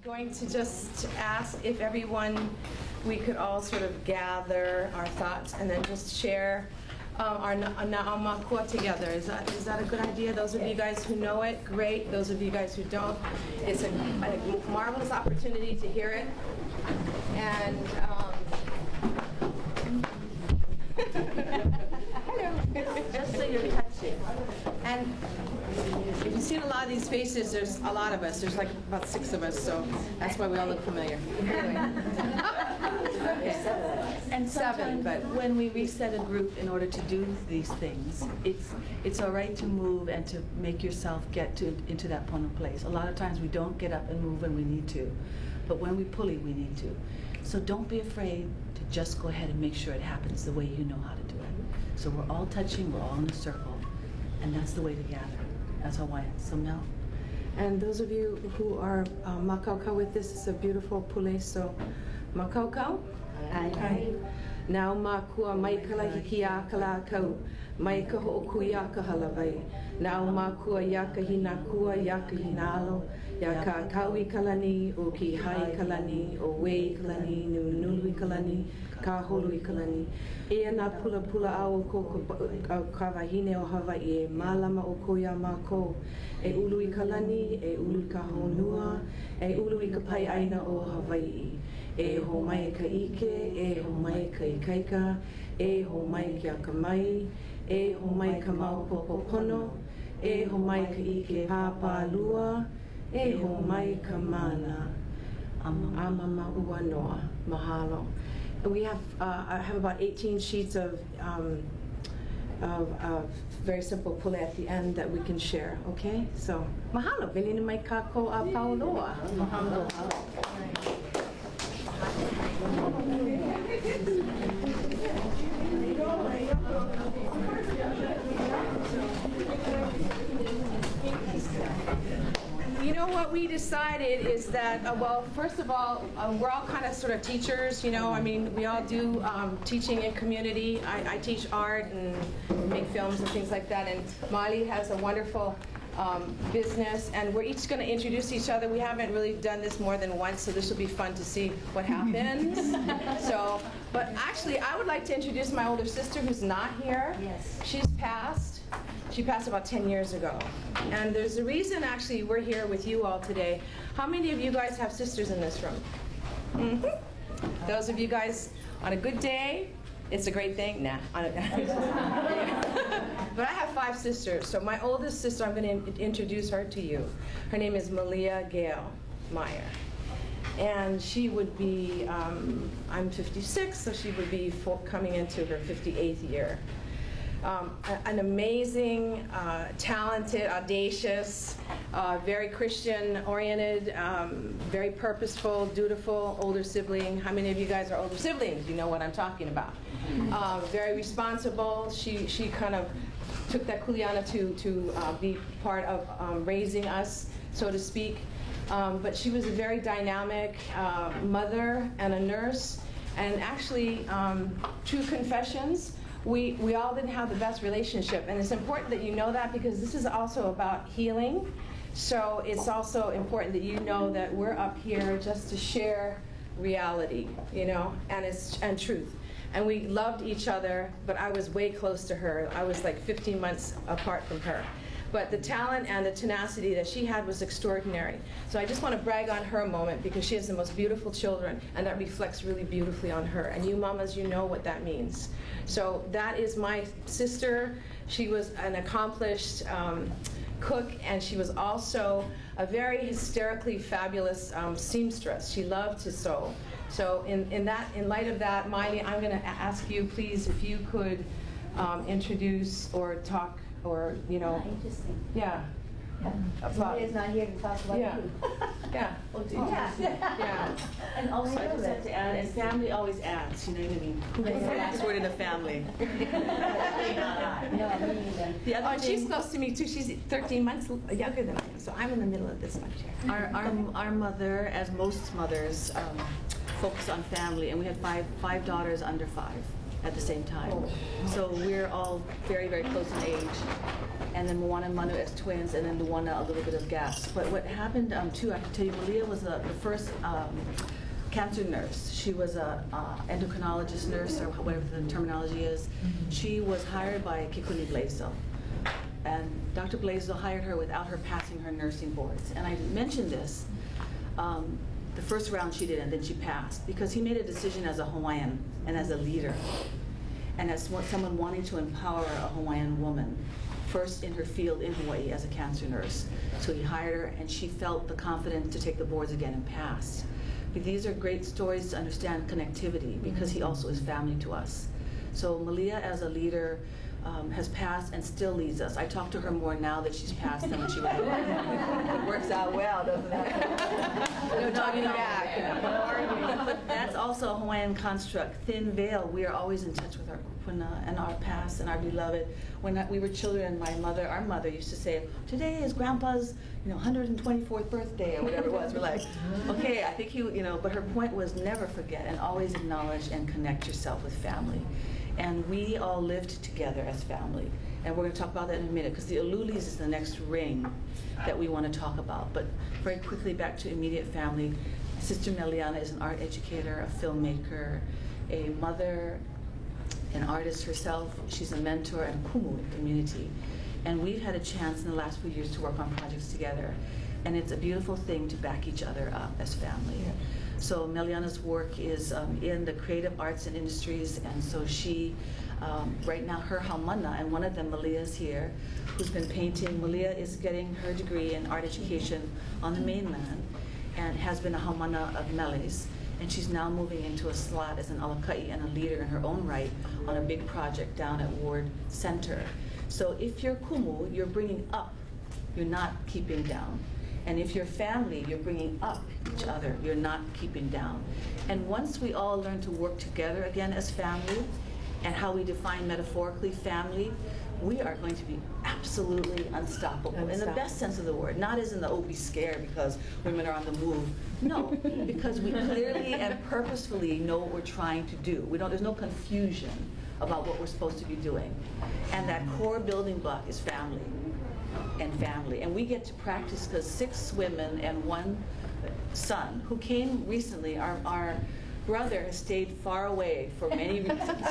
Going to just ask if we could all sort of gather our thoughts and then just share our na'amakua together. Is that a good idea? Those of you guys who know it, great. Those of you guys who don't, it's a marvelous opportunity to hear it. And just so you're touching. And if you've seen a lot of these faces, there's a lot of us. There's like about 6 of us, so that's why we all look familiar. And sometimes when we reset a group in order to do these things, it's all right to move and to make yourself get into that pono place. A lot of times we don't get up and move when we need to, but when we pulley, we need to. So don't be afraid to just go ahead and make sure it happens the way you know how to do it. So we're all touching, we're all in a circle, and that's the way to gather. That's Hawaiian. So now. And those of you who are makaukau with this, it's a beautiful pule. So makaukau. Ai. Now makua mai kala hiki a kala kau. Mai ka ho'oku ia ka halawai. Now makua ia ka hina kua ia ka hinalo. Ia ka kaui kalani o ki hai kalani o wei kalani nunui kalani ka holui kalani. E na pula pula au ko ka wahine o Hawaii e malama o ko ia mako. E ului kalani, e ului ka honua, e ului ka pai aina o Hawaii. E ho mai ka ike, e ho mai ka ikaika, e ho mai ki a ka mai, e ho mai ka maupopo pono, e ho mai ka ike papa lua, e ho mai ka mana. Amama ua noa. Mahalo. And we have, I have about 18 sheets of very simple pule at the end that we can share, okay? So, mahalo. Venina mai kako a pauloa. Mahalo. You know what we decided is that, well, first of all, we're all kind of sort of teachers, you know, I mean, we all do teaching in community. I teach art and make films and things like that, and Miley has a wonderful business, and we're each going to introduce each other. We haven't really done this more than once, so this will be fun to see what happens. So, but actually, I would like to introduce my older sister who's not here. Yes. She's passed. She passed about 10 years ago. And there's a reason, actually, we're here with you all today. How many of you guys have sisters in this room? Mm-hmm. Those of you guys, on a good day, it's a great thing. Nah. But I have 5 sisters. So my oldest sister, I'm going to introduce her to you. Her name is Malia Gail Meyer. And she would be, I'm 56, so she would be coming into her 58th year. An amazing, talented, audacious, very Christian-oriented, very purposeful, dutiful older sibling. How many of you guys are older siblings? You know what I'm talking about. Very responsible. She kind of took that kuleana to be part of raising us, so to speak. But she was a very dynamic mother and a nurse. And actually, true confessions, we all didn't have the best relationship, and it's important that you know that, because this is also about healing. So it's also important that you know that we're up here just to share reality, you know, and truth. And we loved each other, but I was way close to her. I was like 15 months apart from her. But the talent and the tenacity that she had was extraordinary. So I just want to brag on her a moment, because she has the most beautiful children, and that reflects really beautifully on her. And you mamas, you know what that means. So that is my sister. She was an accomplished cook, and she was also a very hysterically fabulous seamstress. She loved to sew. So in light of that, Miley, I'm going to ask you, please, if you could introduce or talk, or, you know. Interesting. Yeah. Somebody's not here to talk about you. Yeah. Oh, yeah. And also, I just have to add, and family always adds, you know what I mean? Who's the last word in the family? No, me neither. She's close to me too. She's 13 months younger than I am, so I'm in the middle of this one here. Our mother, as most mothers, focus on family, and we had five daughters under 5 at the same time. So we're all very, very close in age. and then Moana and Manu as twins, and then Luana a little bit of gas. But what happened too, I can tell you, Malia was the first cancer nurse. She was a endocrinologist nurse, or whatever the terminology is. She was hired by Kikuni Blaisdell. And Dr. Blaisdell hired her without her passing her nursing boards. And I mentioned this, the first round she did, and then she passed, because he made a decision as a Hawaiian and as a leader, and as someone wanting to empower a Hawaiian woman, first in her field in Hawaii as a cancer nurse. So he hired her, and she felt the confidence to take the boards again and passed. But these are great stories to understand connectivity, because he also is family to us. So Malia, as a leader, has passed and still leads us. I talk to her more now that she's passed than when she was alive. It works out well, doesn't it? No talking back. But that's also a Hawaiian construct. Thin veil. We are always in touch with our kupuna and our past and our beloved. When we were children, our mother used to say, "Today is Grandpa's, 124th birthday," or whatever it was. We're like, okay, I think but her point was never forget and always acknowledge and connect yourself with family. And we all lived together as family. And we're going to talk about that in a minute, because the Alulis is the next ring that we want to talk about. But very quickly, back to immediate family. Sister Meliana is an art educator, a filmmaker, a mother, an artist herself. She's a mentor and kumu in the community. And we've had a chance in the last few years to work on projects together. And it's a beautiful thing to back each other up as family. Yeah. So Meliana's work is in the creative arts and industries, and so she, right now, her haumana, and one of them, Malia's here, who's been painting. Malia is getting her degree in art education on the mainland, and has been a haumana of Meles, and she's now moving into a slot as an alakai and a leader in her own right on a big project down at Ward Center. So if you're kumu, you're bringing up, you're not keeping down. And if you're family, you're bringing up each other, you're not keeping down. And once we all learn to work together again as family, and how we define metaphorically family, we are going to be absolutely unstoppable, in the best sense of the word. Not as in the, oh, be scared because women are on the move. No, because we clearly and purposefully know what we're trying to do. There's no confusion about what we're supposed to be doing. And that core building block is family. And family. And we get to practice, because 6 women and 1 son who came recently, our brother has stayed far away for many reasons.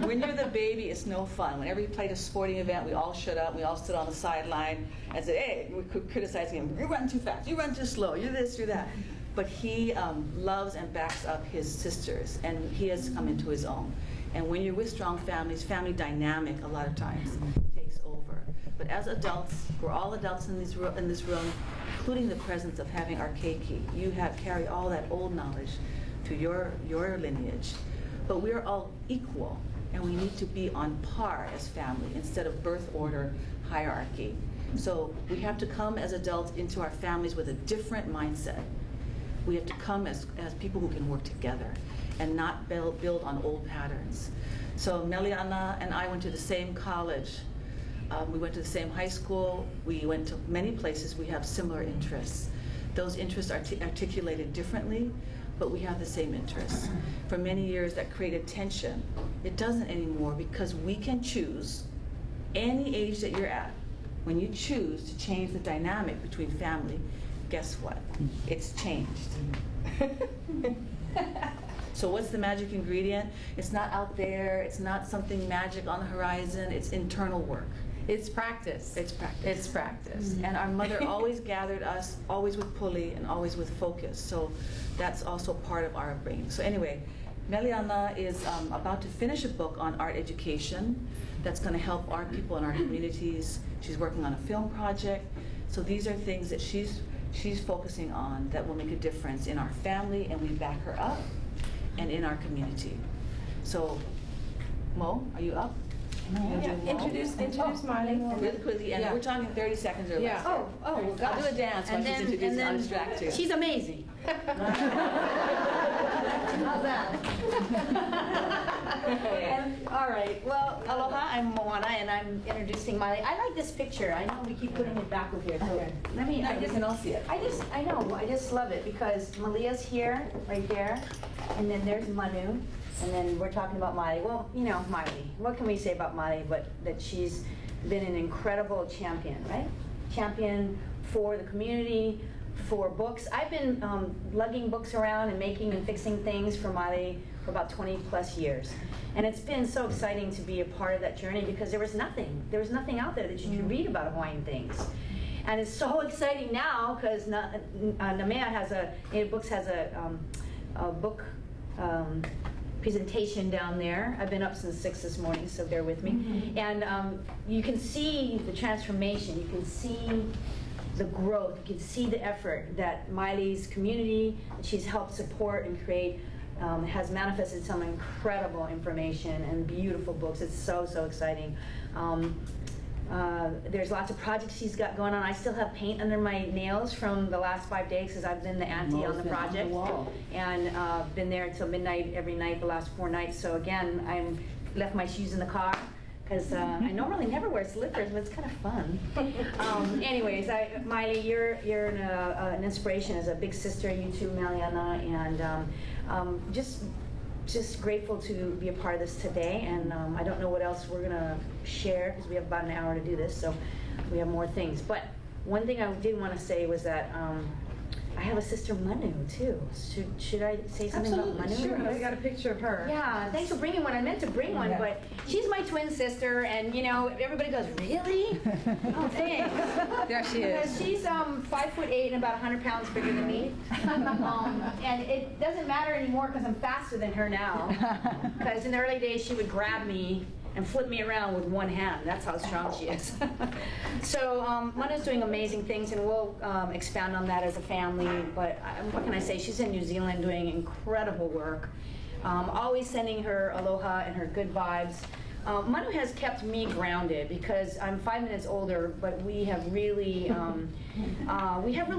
When you're the baby, it's no fun. Whenever he played a sporting event, we all shut up, we all stood on the sideline and said, hey, we could criticize him, you run too fast, you run too slow, you're this, you're that. But he loves and backs up his sisters, and he has come into his own. And when you're with strong families, family dynamic a lot of times takes over. But as adults, we're all adults in this room, including the presence of having our keiki. You carry all that old knowledge to your lineage. But we're all equal, and we need to be on par as family instead of birth order hierarchy. So we have to come as adults into our families with a different mindset. We have to come as people who can work together and not build on old patterns. So Meliana and I went to the same college. We went to the same high school. We went to many places. We have similar interests. Those interests are articulated differently, but we have the same interests. For many years, that created tension. It doesn't anymore, because we can choose any age that you're at. When you choose to change the dynamic between family, guess what? It's changed. So what's the magic ingredient? It's not out there. It's not something magic on the horizon. It's internal work. It's practice. It's practice. It's practice. Mm-hmm. And our mother always gathered us, always with puli and always with focus. So that's also part of our upbringing. So anyway, Meliana is about to finish a book on art education that's going to help art people in our communities. She's working on a film project. So these are things that she's focusing on that will make a difference in our family, and we back her up, and in our community. So, Mo, are you up? Yeah. Introduce Miley. Really quickly, and we're talking 30 seconds or less. Oh, well, gosh. I'll do a dance while she's introducing. I'll distract you. She's amazing. How's that? All right. Well, aloha. I'm Moana, and I'm introducing Miley. I like this picture. I know we keep putting it back over here. So let me. You can all see it. I know. I just love it because Malia's here, right there, and then there's Manu. And then we're talking about Miley. Well, you know, Miley. What can we say about Miley but that she's been an incredible champion, right? Champion for the community, for books. I've been lugging books around and making and fixing things for Miley for about 20 plus years. And it's been so exciting to be a part of that journey because there was nothing out there that you could read about Hawaiian things. And it's so exciting now because Namea has Books has a book presentation down there. I've been up since 6 this morning, so bear with me. And you can see the transformation. You can see the growth. You can see the effort that Miley's community that she's helped support and create has manifested some incredible information and beautiful books. It's so, so exciting. There's lots of projects she's got going on. I still have paint under my nails from the last 5 days because I've been the auntie on the project. And been there until midnight every night the last 4 nights. So again, I left my shoes in the car because I normally never wear slippers, but it's kind of fun. Anyways, Miley, you're an inspiration as a big sister, you too, Maliana, and just grateful to be a part of this today. And I don't know what else we're gonna share because we have about an hour to do this, so we have more things. But one thing I did want to say was that I have a sister, Manu, too. Should I say something about Manu? Sure, I got a picture of her. Yeah, thanks for bringing one. I meant to bring one, but she's my twin sister, and you know, everybody goes, really? Oh, thanks. There she is. Because she's 5'8" and about 100 pounds bigger than me. And it doesn't matter anymore because I'm faster than her now. Because in the early days, she would grab me and flip me around with one hand. That's how strong she is. So Manu's doing amazing things, and we'll expand on that as a family. But what can I say? She's in New Zealand doing incredible work. Always sending her aloha and her good vibes. Manu has kept me grounded because I'm 5 minutes older, but we have really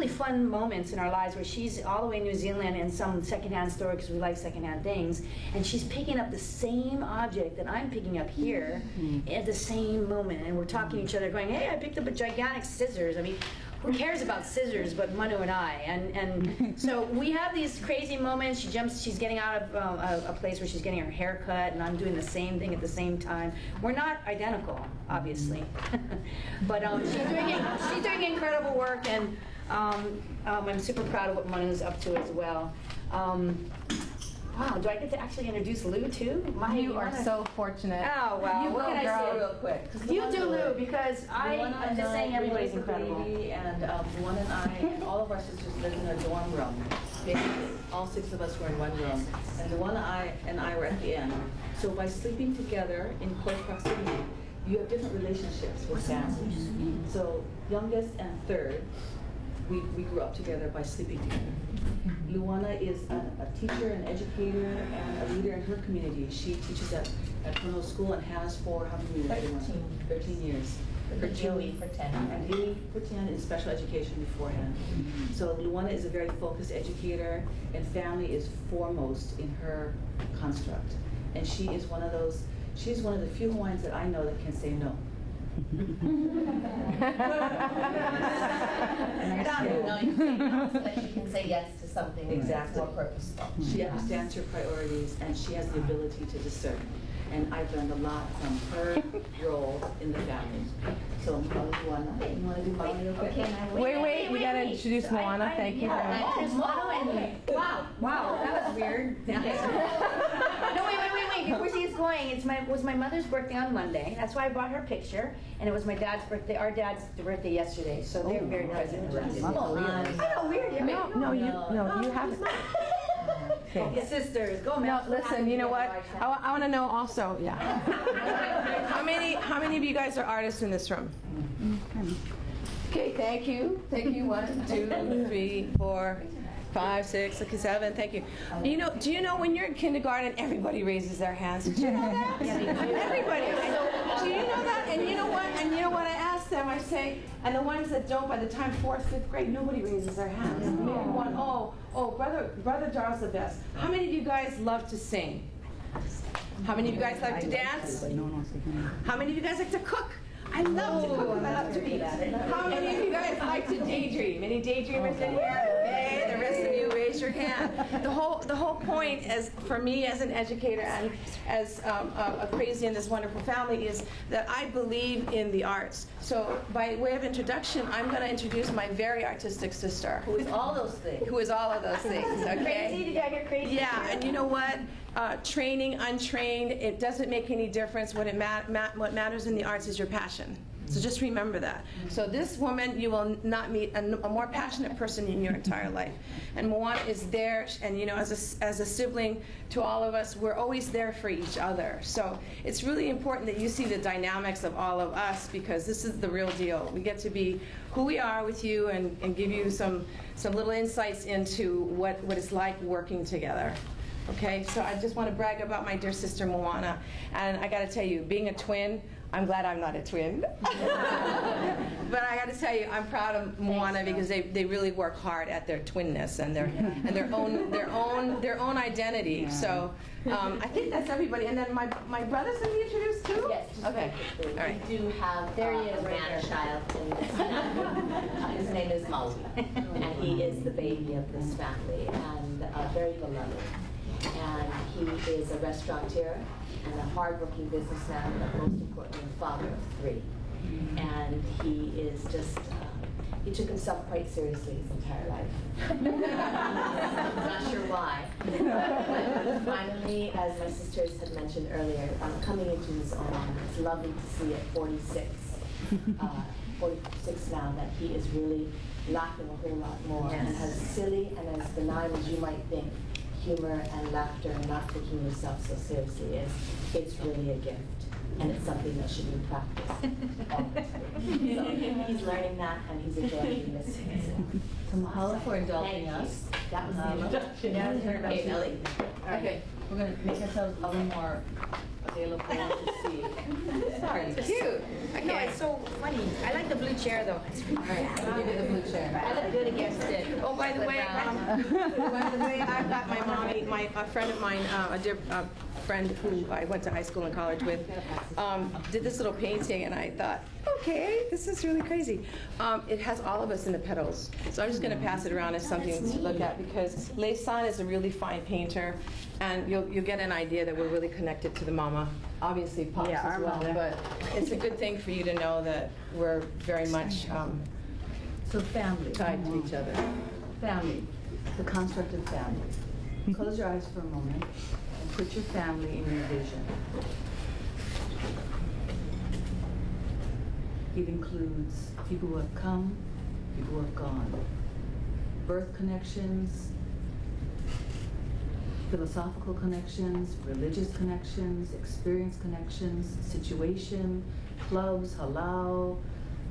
fun moments in our lives where she's all the way in New Zealand in some secondhand store because we like secondhand things, and she's picking up the same object that I'm picking up here at the same moment, and we're talking to each other going, hey, I picked up a gigantic scissors. I mean, who cares about scissors but Manu and I? And so we have these crazy moments. She's getting out of a place where she's getting her hair cut, and I'm doing the same thing at the same time. We're not identical, obviously, but she's doing incredible work, and I'm super proud of what Manu's up to as well. Wow, do I get to actually introduce Lou too? You are so fortunate. Oh, wow. You What go, can I girl, say? real quick. You do, Lou, because I'm just saying everybody's incredible. And Luana and I and all of our sisters lived in a dorm room. Basically, all 6 of us were in one room. And Luana and I were at the end. So by sleeping together in close proximity, you have different relationships with families. So youngest and third, we grew up together by sleeping together. Luana is a teacher, an educator, and a leader in her community. She teaches at Tono School and has for how many years? 13 years. For 10. And Dewey for 10 in special education beforehand. So Luana is a very focused educator, and family is foremost in her construct. And she is one of those, she's one of the few Hawaiians that I know that can say no. No, you say no so that you can say yes to something Exactly. more purposeful. She understands her priorities, and she has the ability to discern. And I've learned a lot from her role in the family. So, Luana, you want to do mine real quick? Okay, Wait, we gotta introduce Moana. Thank you very much. There's Moana and wow, that was weird. No, wait. Before she gets going, it was my mother's birthday on Monday. That's why I brought her picture, and it was my dad's birthday. Our dad's birthday yesterday, so they're very present. I know, weird. Yeah. No, you haven't. Okay. Sisters, go, No, Mel. listen, you know what? I want to know also, how many of you guys are artists in this room? Okay, thank you. 1, 2, 3, 4, 5, 6, 7. Thank you. Do you know when you're in kindergarten, everybody raises their hands? Did you know that? Everybody. Do you know that? And you know what? I ask them. I say, and the ones that don't, by the time 4th, 5th grade, nobody raises their hands. Maybe one. Brother Dar's the best. How many of you guys love to sing? How many of you guys like to dance? How many of you guys like to cook? I love to cook. I love to eat. How many of you guys like to daydream? Any daydreamers in here? Okay, the rest of you raise your your hand. The whole point, as for me as an educator and as a crazy in this wonderful family, is that I believe in the arts. So by way of introduction, I'm going to introduce my very artistic sister. Who is all those things. Who is all of those things, okay? Crazy, did I hear crazy? Yeah, and you know what? Training, untrained, it doesn't make any difference. What matters in the arts is your passion. So just remember that. So this woman, you will not meet a more passionate person in your entire life. And Moana is there, and you know, as a sibling to all of us, we're always there for each other. So it's really important that you see the dynamics of all of us, because this is the real deal. We get to be who we are with you and give you some little insights into what it's like working together. Okay, so I just want to brag about my dear sister Moana, and I got to tell you, being a twin, I'm glad I'm not a twin. But I got to tell you, I'm proud of Moana because they really work hard at their twinness and their own identity. Yeah. So I think that's everybody. And then my brother's going to be introduced too. Yes. Okay. All right. We do have There he is, a right man-child in this. His name is Maui, and he is the baby of this family and very beloved. And he is a restaurateur and a hard-working businessman, but most importantly, a father of 3. And he is just, he took himself quite seriously his entire life. I'm not sure why. But finally, as my sisters had mentioned earlier, coming into his own, it's lovely to see at 46 now that he is really laughing a whole lot more. Yes. And as silly and as benign as you might think, humor and laughter and not taking yourself so seriously it's really a gift, and it's something that should be practiced all the time. So he's learning that, and he's enjoying listening. So mahalo for indulging us. That was the introduction. Okay, Ellie. Okay, we're going to make ourselves a little more available to see. Sorry. Cute. No, it's so funny. I like the blue chair though. All right, I'll give you the blue chair. I look good against it. Oh, by the way, I've got my mommy, a friend of mine, a dear friend who I went to high school and college with, did this little painting, and I thought, okay, this is really crazy. It has all of us in the petals, so I'm just going to pass it around as something to look at, because Lei-san is a really fine painter, and you'll get an idea that we're really connected to the mama. Obviously, Pops as well, but it's a good thing for you to know that we're very much so family tied to each other. Family, the construct of family. Close your eyes for a moment and put your family in your vision. It includes people who have come, people who have gone, birth connections, philosophical connections, religious connections, experience connections, situation, clubs, halal,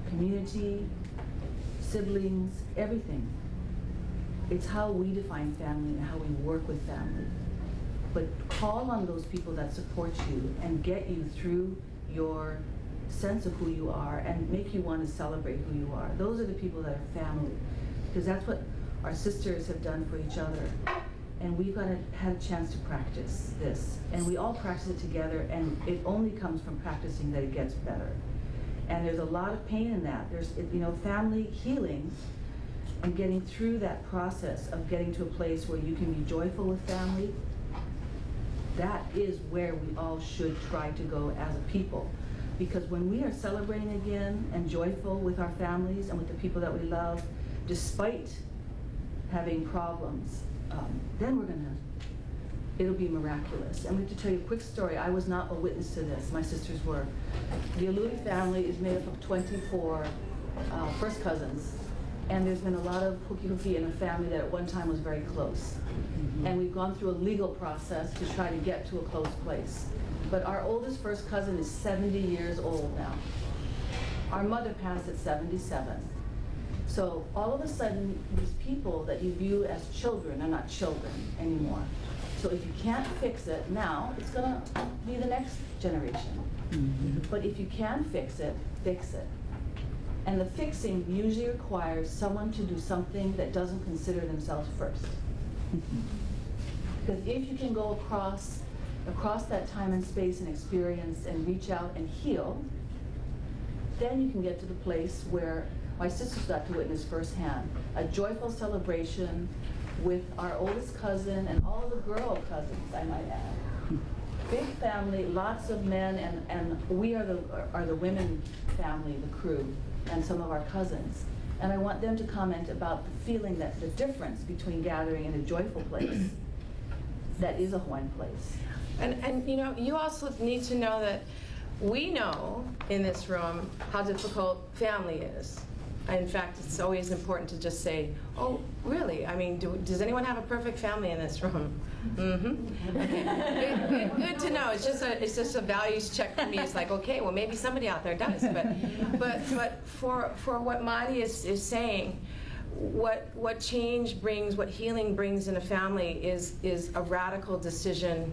community, siblings, everything. It's how we define family and how we work with family. But call on those people that support you and get you through your sense of who you are and make you want to celebrate who you are. Those are the people that are family, because that's what our sisters have done for each other. And we've had a chance to practice this. And we all practice it together, and it only comes from practicing that it gets better. And there's a lot of pain in that. There's, you know, family healing and getting through that process of getting to a place where you can be joyful with family. That is where we all should try to go as a people. Because when we are celebrating again and joyful with our families and with the people that we love, despite having problems, then it'll be miraculous. And we have to tell you a quick story. I was not a witness to this. My sisters were. The Alui family is made up of 24 first cousins. And there's been a lot of hooky-hooky in a family that at one time was very close. Mm-hmm. And we've gone through a legal process to try to get to a close place. But our oldest first cousin is 70 years old now. Our mother passed at 77. So all of a sudden, these people that you view as children are not children anymore. So if you can't fix it now, it's going to be the next generation. Mm-hmm. But if you can fix it, fix it. And the fixing usually requires someone to do something that doesn't consider themselves first. Mm-hmm. Because if you can go across that time and space and experience and reach out and heal, then you can get to the place where my sisters got to witness firsthand a joyful celebration with our oldest cousin and all the girl cousins, I might add. Big family, lots of men, and we are the women family, the crew, and some of our cousins. And I want them to comment about the feeling that the difference between gathering in a joyful place that is a Hawaiian place. And you know, you also need to know that we know in this room how difficult family is. In fact, it's always important to just say, oh, really? I mean, does anyone have a perfect family in this room? Mm-hmm. Okay. Good to know. It's just a values check for me. It's like, okay, well, maybe somebody out there does. But for what Madi is saying, what change brings, what healing brings in a family is a radical decision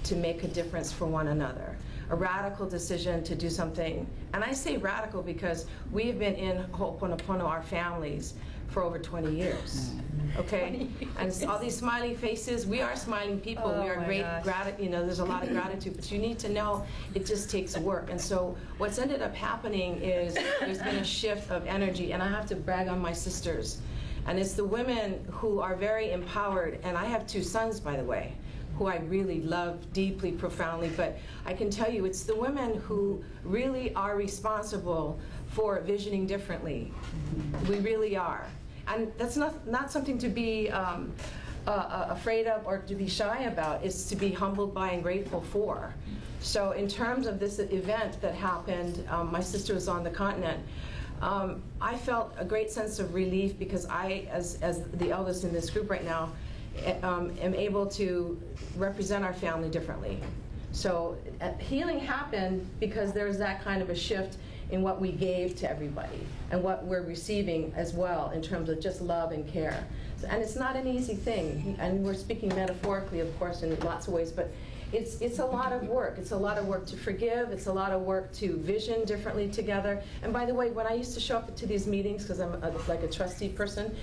to make a difference for one another. A radical decision to do something, and I say radical because we have been in Ho'oponopono, our families, for over 20 years, okay? And all these smiley faces, we are smiling people, we are great, you know, there's a lot of gratitude, but you need to know it just takes work. And so what's ended up happening is there's been a shift of energy, and I have to brag on my sisters. And it's the women who are very empowered, and I have 2 sons, by the way, who I really love deeply, profoundly, but I can tell you it's the women who really are responsible for visioning differently. We really are. And that's not something to be afraid of or to be shy about. It's to be humbled by and grateful for. So in terms of this event that happened, my sister was on the continent, I felt a great sense of relief because I, as the eldest in this group right now, am able to represent our family differently. So healing happened because there's that kind of a shift in what we gave to everybody and what we're receiving as well in terms of just love and care. So, and it's not an easy thing, and we're speaking metaphorically, of course, in lots of ways, but it's a lot of work. It's a lot of work to forgive. It's a lot of work to vision differently together. And by the way, when I used to show up to these meetings, because I'm like a trustee person,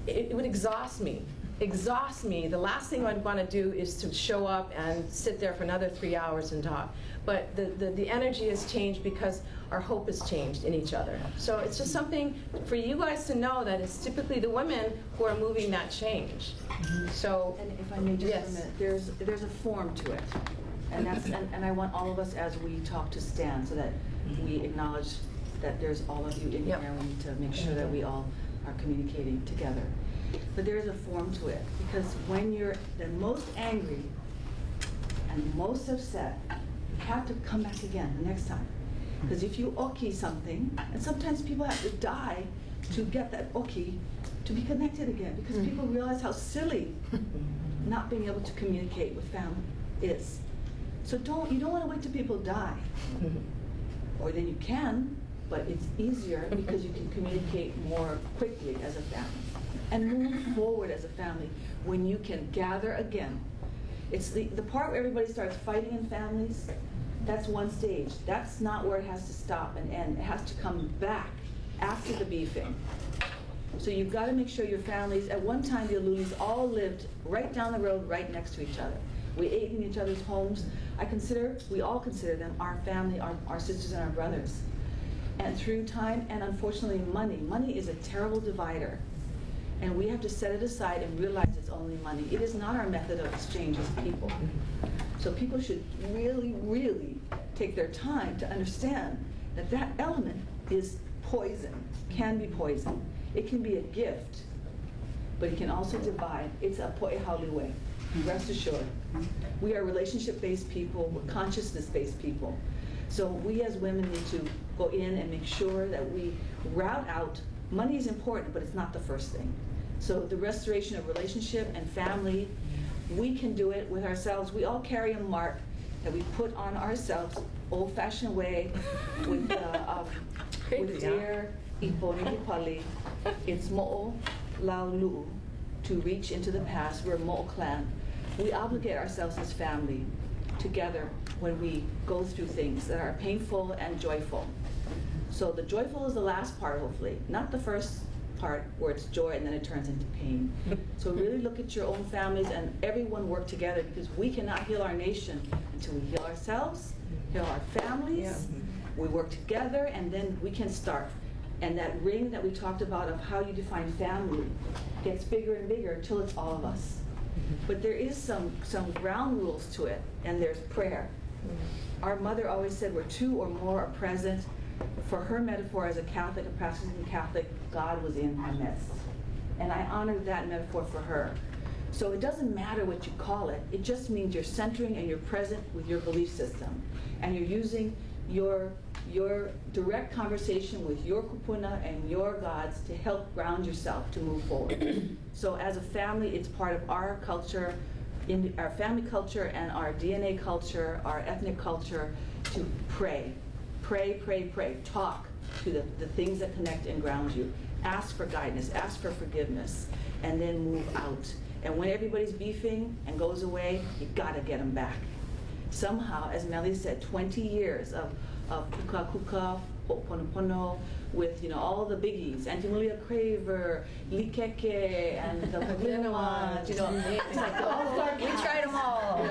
it would exhaust me. The last thing I'd want to do is to show up and sit there for another 3 hours and talk. But the energy has changed because our hope has changed in each other. So it's just something for you guys to know that it's typically the women who are moving that change. So, and if I may just yes. a minute, there's a form to it, and that's and I want all of us as we talk to stand so that we acknowledge that there's all of you in here. We need to make sure that we all are communicating together. But there is a form to it, because when you're the most angry and most upset, you have to come back again the next time. Because if you oki something, and sometimes people have to die to get that oki to be connected again, because people realize how silly not being able to communicate with family is. So you don't want to wait till people die. Or then you can, but it's easier because you can communicate more quickly as a family and move forward as a family when you can gather again. It's the part where everybody starts fighting in families. That's one stage. That's not where it has to stop and end. It has to come back after the beefing. So you've got to make sure your families, at one time the Alulis all lived right down the road, right next to each other. We ate in each other's homes. We all consider them our family, our sisters and our brothers. And through time and unfortunately money is a terrible divider. And we have to set it aside and realize it's only money. It is not our method of exchange as people. So people should really, really take their time to understand that that element is poison, can be poison. It can be a gift, but it can also divide. It's a po'ehauliwe. Rest assured. We are relationship-based people, we're consciousness-based people. So we as women need to go in and make sure that we route out. Money is important, but it's not the first thing. So the restoration of relationship and family, we can do it with ourselves. We all carry a mark that we put on ourselves, old-fashioned way, with dear ipo nipali. It's mo'o laulu, to reach into the past. We're a mo'o clan. We obligate ourselves as family together when we go through things that are painful and joyful. So the joyful is the last part, hopefully, not the first part where it's joy and then it turns into pain. So really look at your own families and everyone work together, because we cannot heal our nation until we heal ourselves, heal our families, We work together, and then we can start. And that ring that we talked about of how you define family gets bigger and bigger until it's all of us. But there is some ground rules to it, and there's prayer. Our mother always said where two or more are present. For her metaphor as a Catholic, a practicing Catholic, God was in our midst. And I honor that metaphor for her. So it doesn't matter what you call it. It just means you're centering and you're present with your belief system. And you're using your direct conversation with your kupuna and your gods to help ground yourself to move forward. So as a family, it's part of our culture, in our family culture and our DNA culture, our ethnic culture, to pray. Pray, pray, pray. Talk to the things that connect and ground you. Ask for guidance, ask for forgiveness, and then move out. And when everybody's beefing and goes away, you gotta get them back. Somehow, as Melly said, 20 years of kuka kuka, ho'oponopono, with all the biggies, Antimulia Craver, Likeke, and the Paglinawan, it's like the all-star We tried them all.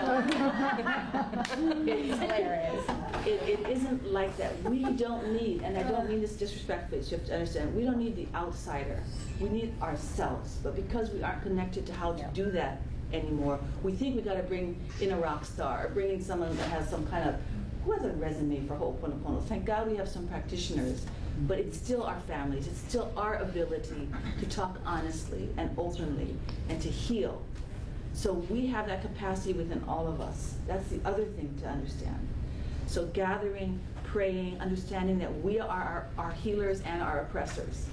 It's hilarious. It isn't like that. We don't need, and I don't mean this disrespectfully, so you have to understand, we don't need the outsider. We need ourselves. But because we aren't connected to how to do that anymore, we think we got to bring in a rock star, or bring in someone that has some kind of, who has a resume for Ho'oponopono. Thank God we have some practitioners, but it's still our families. It's still our ability to talk honestly and openly and to heal. So we have that capacity within all of us. That's the other thing to understand. So gathering, praying, understanding that we are our healers and our oppressors.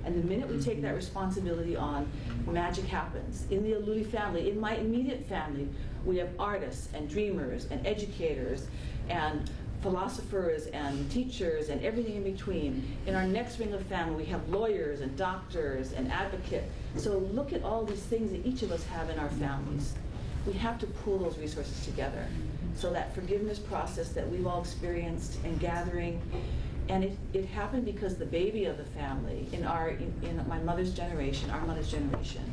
And the minute we take that responsibility on, magic happens. In the Aluli family, in my immediate family, we have artists and dreamers and educators and philosophers and teachers and everything in between. In our next ring of family, we have lawyers and doctors and advocates. So look at all these things that each of us have in our families. We have to pool those resources together. So that forgiveness process that we've all experienced and gathering, and it happened because the baby of the family, in my mother's generation, our mother's generation,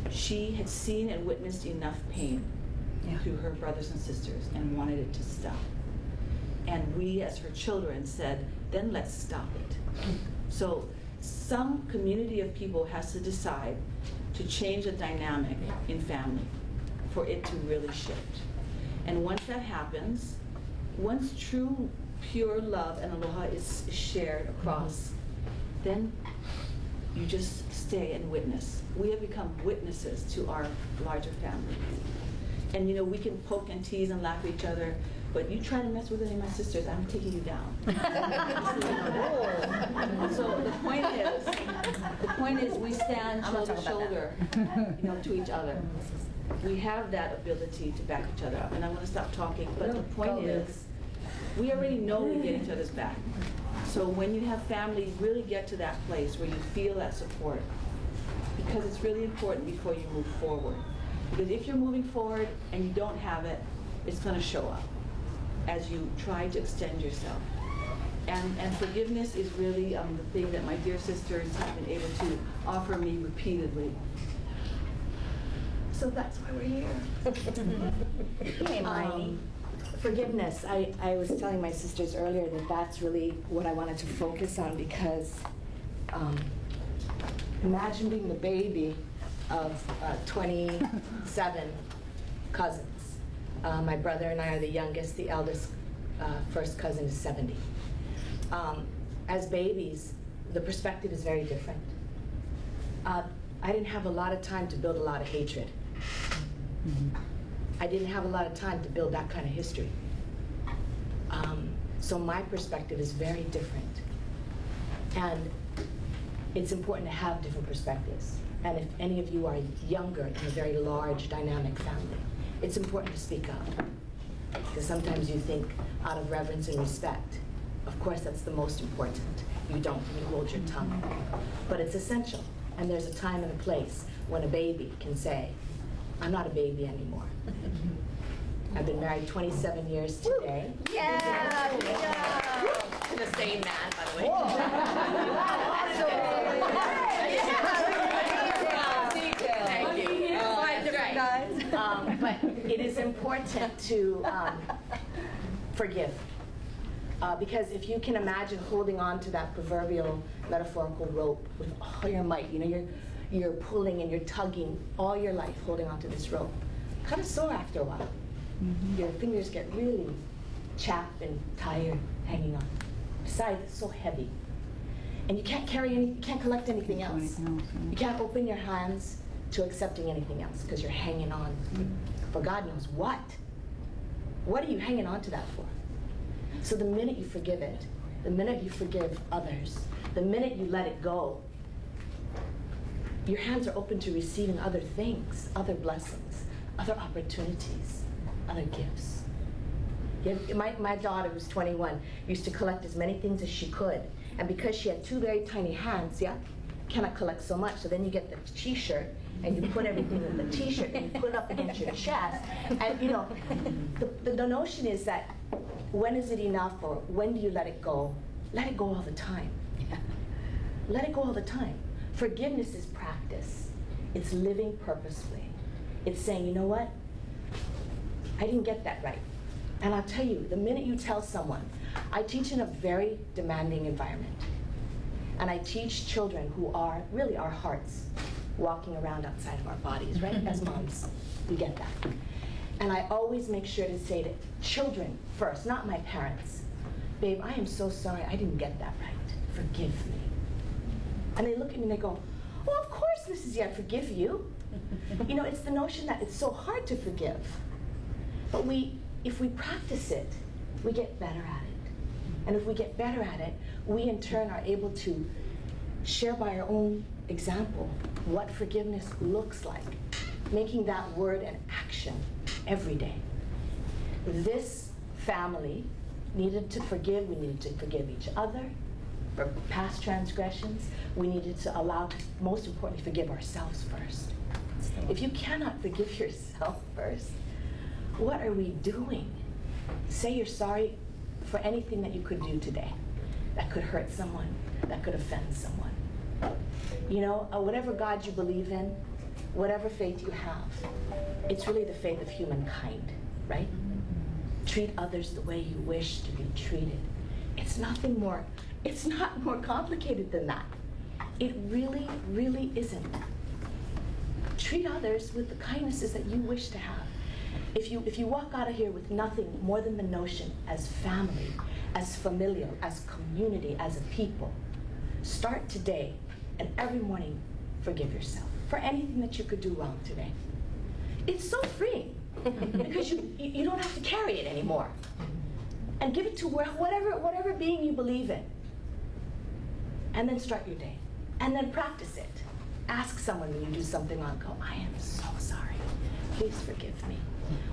she had seen and witnessed enough pain through her brothers and sisters and wanted it to stop. And we, as her children, said, then let's stop it. So some community of people has to decide to change the dynamic in family for it to really shift. And once that happens, once true, pure love and aloha is shared across, then you just stay and witness. We have become witnesses to our larger family. And we can poke and tease and laugh at each other, but you try to mess with any of my sisters, I'm taking you down. So the point is we stand shoulder to shoulder, to each other. We have that ability to back each other up. And I'm going to stop talking, but the point is, we already know we get each other's back. So when you have family, really get to that place where you feel that support, because it's really important before you move forward. Because if you're moving forward and you don't have it, it's going to show up as you try to extend yourself. And forgiveness is really the thing that my dear sisters have been able to offer me repeatedly. So that's why we're here. Hey, Wahine. Forgiveness. I was telling my sisters earlier that that's really what I wanted to focus on, because imagine being the baby of 27 cousins. My brother and I are the youngest. The eldest first cousin is 70. As babies, the perspective is very different. I didn't have a lot of time to build a lot of hatred. I didn't have a lot of time to build that kind of history. So my perspective is very different. And it's important to have different perspectives. And if any of you are younger in a very large, dynamic family, it's important to speak up. Because sometimes you think out of reverence and respect. Of course, that's the most important. You don't, you hold your tongue. But it's essential. And there's a time and a place when a baby can say, I'm not a baby anymore. I've been married 27 years today. Yeah! To the same man, by the way. Thank you. But it is important to forgive. Because if you can imagine holding on to that proverbial metaphorical rope with all your might, you know, you're pulling and you're tugging all your life holding on to this rope. Kind of sore after a while. Your fingers get really chapped and tired hanging on. Besides, it's so heavy. And you can't carry any, you can't collect anything else. You can't open your hands to accepting anything else because you're hanging on for God knows what. What are you hanging on to that for? So the minute you forgive it, the minute you forgive others, the minute you let it go, your hands are open to receiving other things, other blessings, other opportunities, other gifts. My daughter, who's 21, used to collect as many things as she could. And because she had two very tiny hands, cannot collect so much. So then you get the t-shirt, and you put everything in the t-shirt, and you put it up against your chest. And you know, the notion is that when is it enough, or when do you let it go? Let it go all the time. Let it go all the time. Forgiveness is practice. It's living purposefully. It's saying, you know what? I didn't get that right. And I'll tell you, the minute you tell someone, I teach in a very demanding environment. And I teach children who are really our hearts walking around outside of our bodies, right? As moms, we get that. And I always make sure to say to children first, not my parents, babe, I am so sorry, I didn't get that right. Forgive me. And they look at me and they go, well, of course, Mrs. I forgive you. You know, it's the notion that it's so hard to forgive. But if we practice it, we get better at it. And if we get better at it, we in turn are able to share by our own example what forgiveness looks like, making that word an action every day. This family needed to forgive. We needed to forgive each other for past transgressions. We needed to allow to, most importantly, forgive ourselves first. If you cannot forgive yourself first, what are we doing? Say you're sorry for anything that you could do today that could hurt someone, that could offend someone. You know, whatever God you believe in, whatever faith you have, it's really the faith of humankind, right? Treat others the way you wish to be treated. It's nothing more, it's not more complicated than that. It really, really isn't. Treat others with the kindnesses that you wish to have. If you walk out of here with nothing more than the notion as family, as familial, as community, as a people, start today and every morning forgive yourself for anything that you could do wrong today. It's so freeing because you don't have to carry it anymore. And give it to whatever being you believe in. And then start your day. And then practice it. Ask someone when you do something wrong, go, I am so sorry. Please forgive me.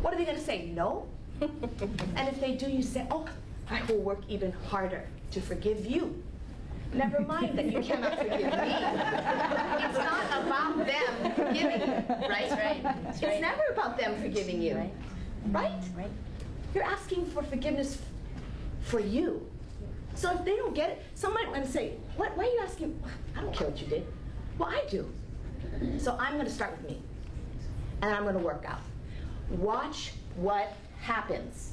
What are they going to say? No? And if they do, you say, oh, I will work even harder to forgive you. Never mind that you cannot forgive me. It's not about them forgiving you, right? Right. It's never about them forgiving you, right? Right? You're asking for forgiveness for you. So if they don't get it, someone might want to say, why are you asking? I don't care what you did. Well, I do. So I'm going to start with me. And I'm going to work out. Watch what happens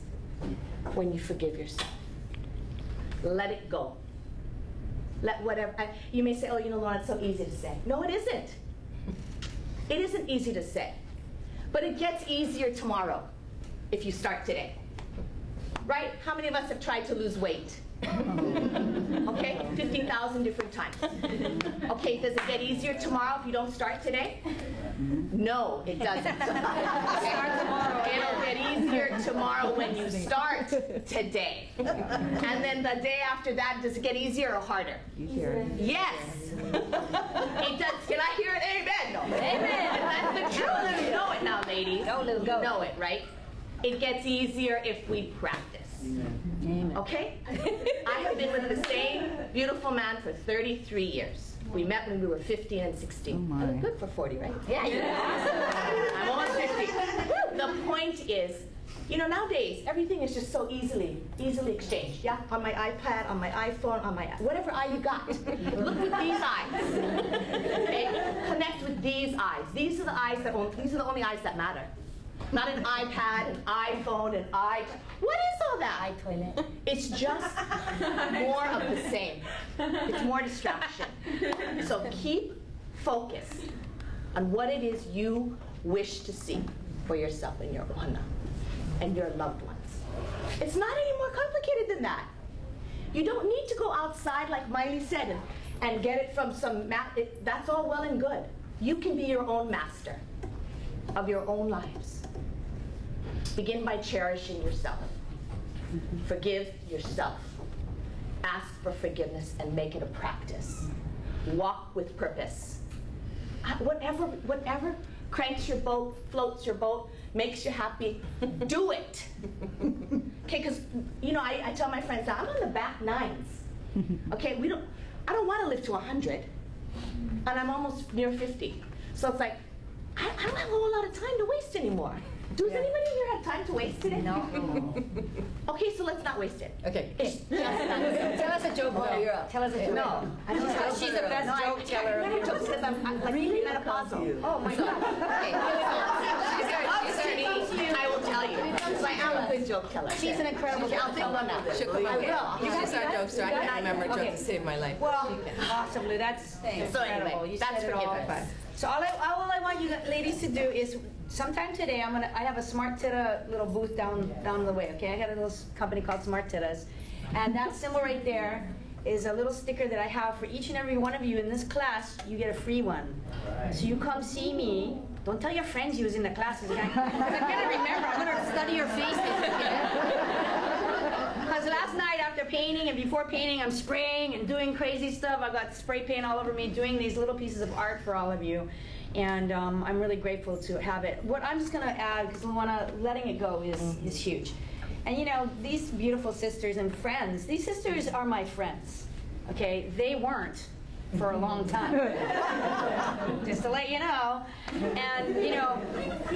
when you forgive yourself. Let it go. Let whatever, you may say, oh, you know, Lauren, it's so easy to say. No, it isn't. It isn't easy to say. But it gets easier tomorrow if you start today. Right? How many of us have tried to lose weight? Okay, 15,000 different times. Okay, does it get easier tomorrow if you don't start today? No, it doesn't. Start tomorrow. It'll get easier tomorrow when you start today. And then the day after that, does it get easier or harder? Easier. Yes. It does. Can I hear an amen? No. Amen. That's the truth. You know it now, ladies. Go, little go. You know it, right? It gets easier if we practice. Amen. Okay? I have been with the same beautiful man for 33 years. We met when we were 15 and 16. I look good for 40, right? Yeah. I'm almost 50. The point is, you know, nowadays, everything is just so easily exchanged. Yeah? On my iPad, on my iPhone, on my, whatever eye you got. Look with these eyes. Okay? Connect with these eyes. These are the eyes that these are the only eyes that matter. Not an iPad, an iPhone, an what is all that? Toilet. It's just more of the same. It's more distraction. So keep focused on what it is you wish to see for yourself and your ohana and your loved ones. It's not any more complicated than that. You don't need to go outside, like Miley said, and get it from some that's all well and good. You can be your own master of your own lives. Begin by cherishing yourself. Forgive yourself. Ask for forgiveness and make it a practice. Walk with purpose. Whatever cranks your boat, floats your boat, makes you happy, do it. Okay, because I tell my friends, I'm on the back nines. Okay, I don't want to live to 100, and I'm almost near 50. So it's like, I don't have a whole lot of time to waste anymore. Does anybody here have time to waste today? No. Okay, so let's not waste it. Okay. Tell us a joke, girl. You're up. Tell us a joke. No. She's the best joke teller. I can't jokes because I'm like menopausal. Oh my God. I will tell you. So I am a good joke teller. She's an incredible joke I'll tell one now. I will. She's our jokester. I can't remember a joke to save my life. Well, possibly. That's So incredible. anyway, You that's said it all. forgiveness. So all I want you ladies to do is sometime today I have a Smart Titta little booth down the way. Okay, I got a little company called Smart Tittas, and that symbol right there is a little sticker that I have for each and every one of you in this class. You get a free one. Right. So you come see me. Don't tell your friends you was in the classes. I'm gonna remember. I'm gonna study your faces. Because last night after painting and before painting, I'm spraying and doing crazy stuff. I got spray paint all over me, doing these little pieces of art for all of you. And I'm really grateful to have it. What I'm just going to add, because Luana, letting it go is huge. And these beautiful sisters and friends, these sisters are my friends, okay? They weren't for a long time, just to let you know. And,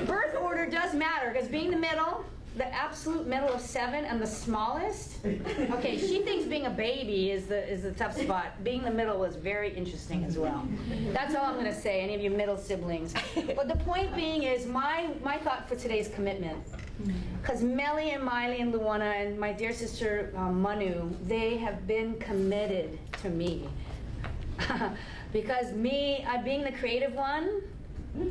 birth order does matter, because being the middle, the absolute middle of 7 and the smallest, okay, she thinks being a baby is the tough spot. Being the middle is very interesting as well. That's all I'm going to say, any of you middle siblings. But the point being is my thought for today is commitment. Because Melly and Miley and Luana and my dear sister Manu, they have been committed to me. Because me, being the creative one,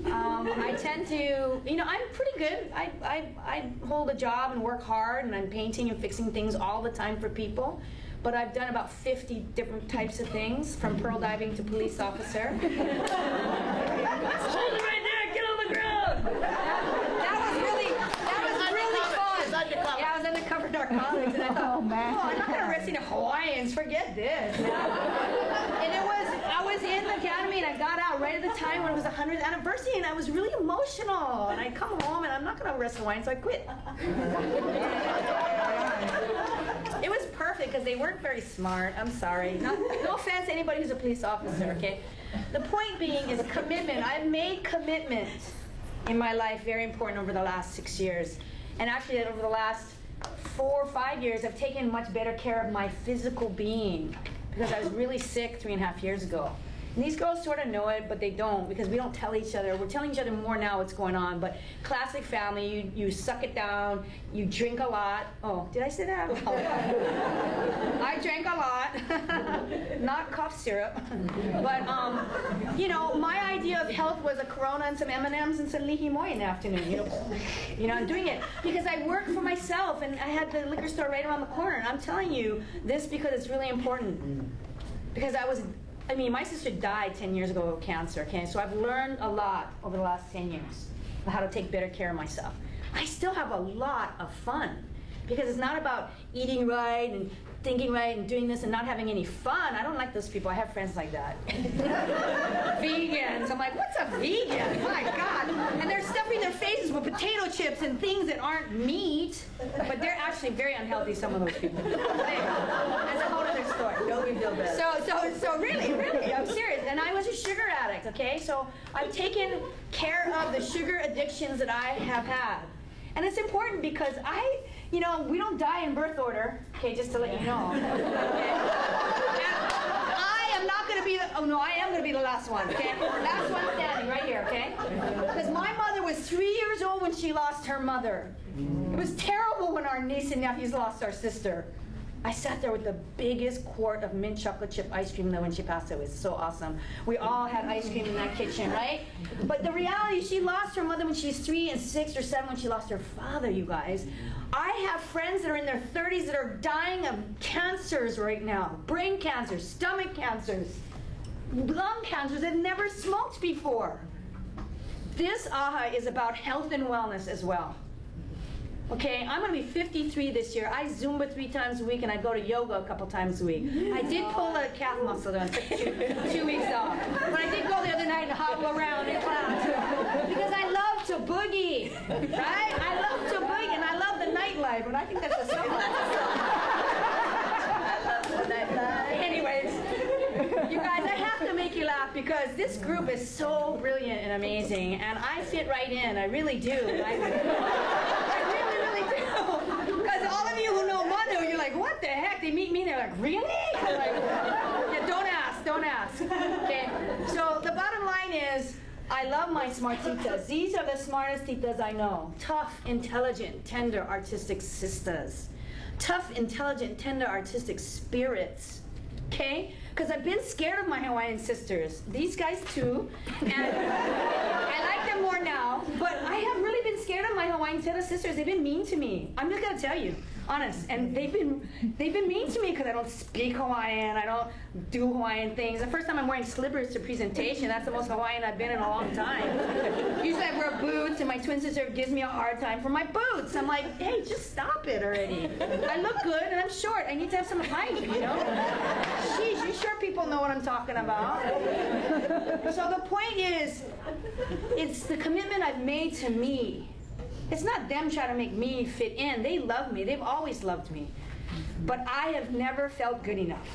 I tend to, I'm pretty good. I hold a job and work hard, and I'm painting and fixing things all the time for people. But I've done about 50 different types of things, from pearl diving to police officer. Hold it right there, get on the ground! That was really fun. Yeah, I was undercover narcotics, and I thought, I'm not going to arrest any Hawaiians, forget this. And I was in the academy, and I got out right at the time when it was the 100th anniversary, and I was really emotional. And I come home, and I'm not going to arrest Hawaiians, so I quit. It was perfect, because they weren't very smart. I'm sorry. No offense to anybody who's a police officer, okay? The point being is commitment. I've made commitment in my life very important over the last 6 years. And actually, over the last 4 or 5 years, I've taken much better care of my physical being, because I was really sick 3.5 years ago. And these girls sort of know it, but they don't, because we don't tell each other. We're telling each other more now what's going on. But classic family, you suck it down, you drink a lot. Oh, did I say that? I drank a lot, not cough syrup. But, my idea of health was a Corona and some M&Ms and some lihimoy in the afternoon. I'm doing it because I work for myself, and I had the liquor store right around the corner. And I'm telling you this because it's really important. Because my sister died 10 years ago of cancer, okay? So I've learned a lot over the last 10 years of how to take better care of myself. I still have a lot of fun, because it's not about eating right and thinking right and doing this and not having any fun. I don't like those people. I have friends like that. Vegans. I'm like, what's a vegan? My God. And they're stuffing their faces with potato chips and things that aren't meat, but they're actually very unhealthy, some of those people. That's a whole other story. Don't we feel bad? So really, I'm serious. And I was a sugar addict, okay? So I've taken care of the sugar addictions that I have had. And it's important because we don't die in birth order, okay, just to let you know. Okay? And I am not going to be Oh no, I am going to be the last one, okay? Last one standing right here, okay? Because my mother was 3 years old when she lost her mother. It was terrible when our niece and nephews lost our sister. I sat there with the biggest quart of mint chocolate chip ice cream when she passed. It was so awesome. We all had ice cream in that kitchen, right? But the reality, she lost her mother when she was 3 and 6 or 7 when she lost her father, you guys. I have friends that are in their 30s that are dying of cancers right now. Brain cancers, stomach cancers, lung cancers. They've never smoked before. This AHA is about health and wellness as well. Okay, I'm going to be 53 this year. I Zumba 3 times a week, and I go to yoga a couple times a week. I did pull a calf muscle, though, and took 2 weeks off. But I did go the other night and hobble around in class. Because I love to boogie, right? I love to boogie, and I love the nightlife, and I think that's a song. I love the nightlife. Anyways, you guys, I have to make you laugh because this group is so brilliant and amazing, and I fit right in. I really do. I really do. Because all of you who know Manu, you're like, what the heck? They meet me and they're like, really? I'm like, yeah, don't ask. Okay, so the bottom line is, I love my smart titas. These are the smartest titas I know. Tough, intelligent, tender, artistic sisters. Tough, intelligent, tender, artistic spirits. Okay? Because I've been scared of my Hawaiian sisters. These guys too. And I like them more now. But I have really been scared of my Hawaiian sisters. They've been mean to me. I'm just going to tell you. Honest. And they've been mean to me because I don't speak Hawaiian. I don't do Hawaiian things. The first time I'm wearing slippers to presentation, that's the most Hawaiian I've been in a long time. Usually I wear boots, and my twin sister gives me a hard time for my boots. I'm like, hey, just stop it already. I look good, and I'm short. I need to have some height, you know? Sheesh, you sure people know what I'm talking about? So the point is, it's the commitment I've made to me. It's not them trying to make me fit in. They love me. They've always loved me. But I have never felt good enough.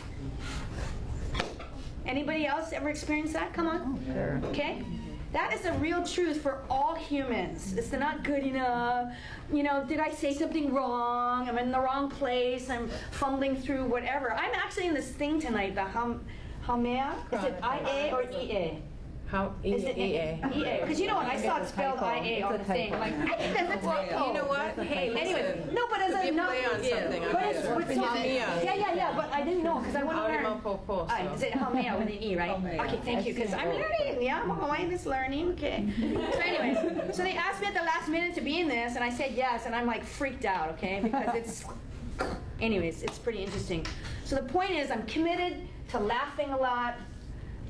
Anybody else ever experienced that? Come on. Sure. Okay? That is the real truth for all humans. It's not good enough. You know, did I say something wrong? I'm in the wrong place. I'm fumbling through whatever. I'm actually in this thing tonight, the Haumea. Is it I-A or E-A? Is it E-A? E-A. Because you know what? I saw it spelled I-A on the thing. Like, I think that's a typo. You know what? Hey, anyway, no, but as a play on something. But it's yeah, but I didn't know because I want to learn. Is it Haumea with an E, right? Okay, thank you, because I'm learning. Yeah, I'm Hawaiian is learning. Okay. So anyways, so they asked me at the last minute to be in this, and I said yes, and I'm like freaked out, okay, because it's. Anyways, it's pretty interesting. So the point is, I'm committed to laughing a lot,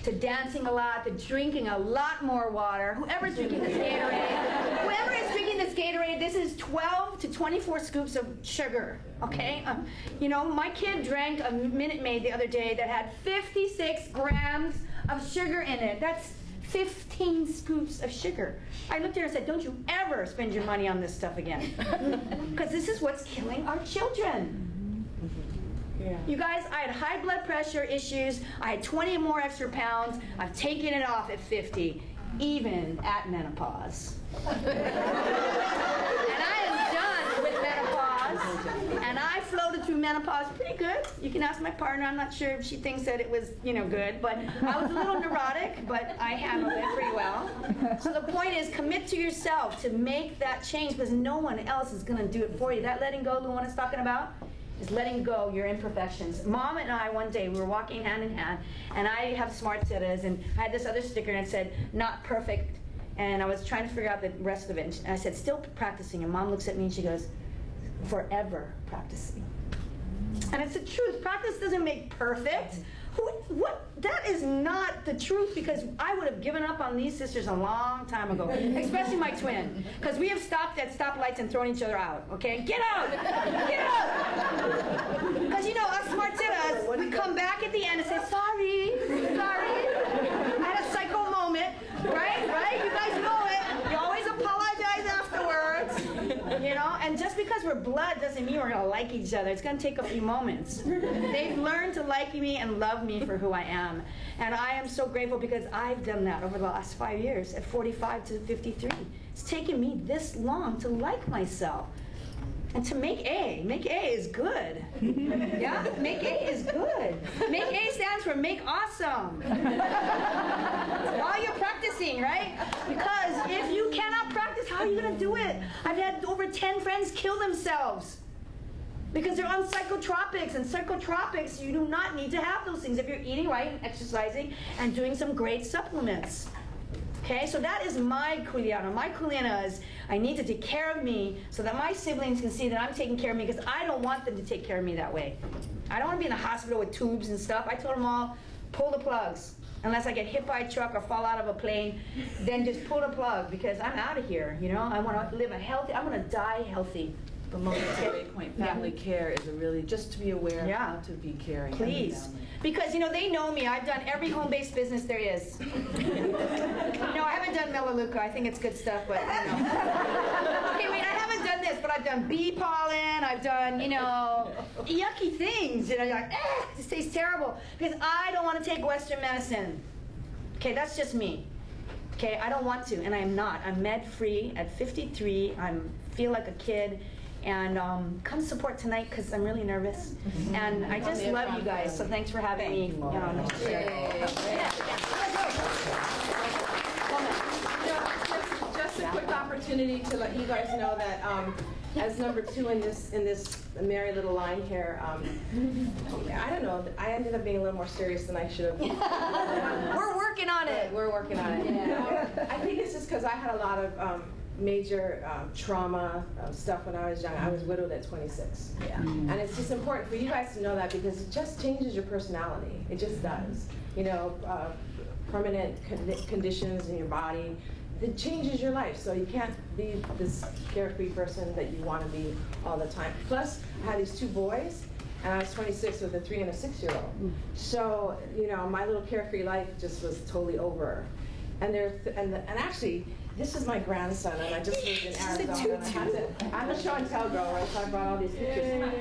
to dancing a lot, to drinking a lot more water. Whoever's drinking this Gatorade, this is 12 to 24 scoops of sugar, okay? You know, my kid drank a Minute Maid the other day that had 56 grams of sugar in it. That's 15 scoops of sugar. I looked at her and said, don't you ever spend your money on this stuff again. Because this is what's killing our children. Yeah. You guys, I had high blood pressure issues. I had 20 more extra pounds. I've taken it off at 50, even at menopause. And I am done with menopause. And I floated through menopause pretty good. You can ask my partner. I'm not sure if she thinks that it was, you know, good. But I was a little neurotic, but I handled it pretty well. So the point is, commit to yourself to make that change because no one else is going to do it for you. That letting go Luana's talking about is letting go your imperfections. Mom and I, one day, we were walking hand in hand, and I have smart citas, and I had this other sticker, and it said, not perfect, and I was trying to figure out the rest of it, and I said, still practicing, and Mom looks at me, and she goes, forever practicing. And it's the truth. Practice doesn't make perfect. What? That is not the truth, because I would have given up on these sisters a long time ago, especially my twin, because we have stopped at stoplights and thrown each other out, okay? Get out! Get out! Because, you know, us smart titas, we come back at the end and say, sorry. I had a psycho moment, right? You guys know it. You always apologize afterwards, you know? And just because we're blood doesn't mean we're going to like each other. It's going to take a few moments. They've learned to like me and love me for who I am. And I am so grateful because I've done that over the last 5 years, at 45 to 53. It's taken me this long to like myself. And to make A is good. Yeah, make A is good. Make A stands for make awesome. While you're practicing, right? Because if you cannot practice, how are you gonna do it? I've had over 10 friends kill themselves because they're on psychotropics, and psychotropics, you do not need to have those things if you're eating right and exercising and doing some great supplements. Okay, so that is my kuleana. My kuleana is I need to take care of me so that my siblings can see that I'm taking care of me, because I don't want them to take care of me that way. I don't want to be in the hospital with tubes and stuff. I told them all, pull the plugs. Unless I get hit by a truck or fall out of a plane, then just pull the plug, because I'm out of here, you know? I want to live a healthy, I want to die healthy. That's a great point. Family care is a really, just to be aware of how to be caring. Please. Because, you know, they know me. I've done every home-based business there is. No, I haven't done Melaleuca. I think it's good stuff, but, you know. Okay, wait, I haven't done this, but I've done bee pollen. I've done, you know, yucky things. You know, you're like, this tastes terrible. Because I don't want to take Western medicine. Okay, that's just me. Okay, I don't want to, and I am not. I'm med-free at 53. I feel like a kid. And come support tonight, because I'm really nervous. And I just love you guys, so thanks for having me. Just a quick opportunity to let you guys know that as number 2 in this merry little line here, I don't know, I ended up being a little more serious than I should have. We're working on it. We're working on it. Yeah. I think it's just because I had a lot of major trauma stuff when I was young. I was widowed at 26. Yeah. And it's just important for you guys to know that, because it just changes your personality. It just does. You know, permanent conditions in your body, it changes your life. So you can't be this carefree person that you want to be all the time. Plus, I had these 2 boys, and I was 26 with a 3 and a 6-year-old. So, you know, my little carefree life just was totally over. And actually, this is my grandson, and I just lived in Arizona. And I'm a show and tell girl, right? So I brought all these pictures.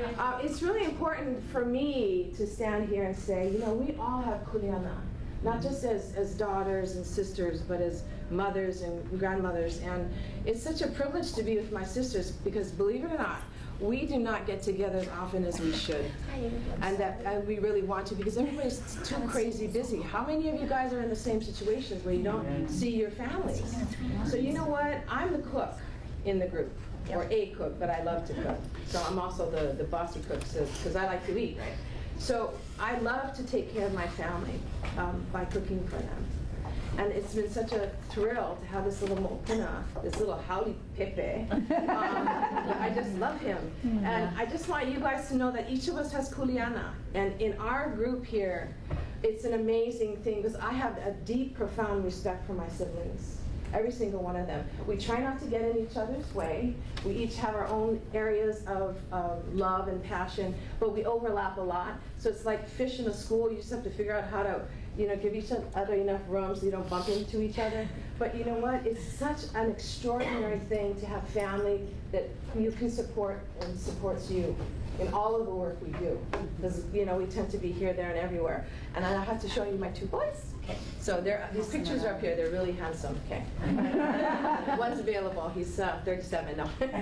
It's really important for me to stand here and say, you know, we all have kuleana, not just as daughters and sisters, but as mothers and grandmothers. And it's such a privilege to be with my sisters, because believe it or not, we do not get together as often as we should, and we really want to, because everybody's too crazy busy. How many of you guys are in the same situations where you don't see your families? So you know what? I'm the cook in the group, or a cook, but I love to cook. So I'm also the bossy cook, because I like to eat, right? So I love to take care of my family by cooking for them. And it's been such a thrill to have this little mopuna, this little howdy pepe. I just love him. And I just want you guys to know that each of us has kuleana. And in our group here, it's an amazing thing, because I have a deep, profound respect for my siblings. Every single one of them. We try not to get in each other's way. We each have our own areas of love and passion, but we overlap a lot. So it's like fish in a school. You just have to figure out how to, you know, give each other enough room so you don't bump into each other. But you know what? It's such an extraordinary thing to have family that you can support and supports you in all of the work we do. Because, you know, we tend to be here, there, and everywhere. And I have to show you my 2 boys. Okay. So these pictures are up here. They're really handsome. Okay. One's available. He's 37. No. Firefighter.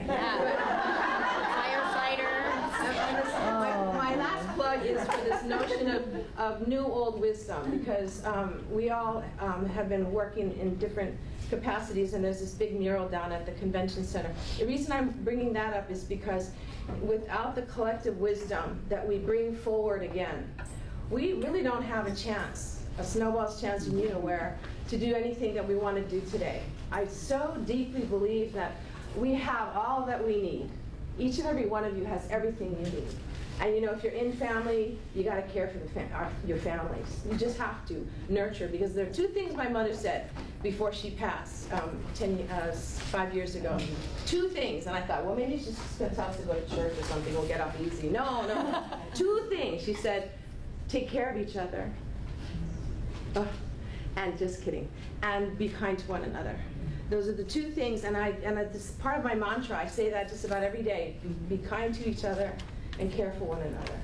My last plug is for this notion of new old wisdom, because we all have been working in different capacities, and there's this big mural down at the convention center. The reason I'm bringing that up is because without the collective wisdom that we bring forward again, we really don't have a chance, a snowball's chance in Unaware, to do anything that we want to do today. I so deeply believe that we have all that we need. Each and every one of you has everything you need. And you know, if you're in family, you got to care for your families. You just have to nurture, because there are 2 things my mother said before she passed 5 years ago. 2 things, and I thought, well, maybe she's just going to tell us to go to church or something. We'll get off easy. No. 2 things. She said, take care of each other. And just kidding. And be kind to one another. Those are the 2 things, and this is part of my mantra. I say that just about every day. Be kind to each other and care for one another.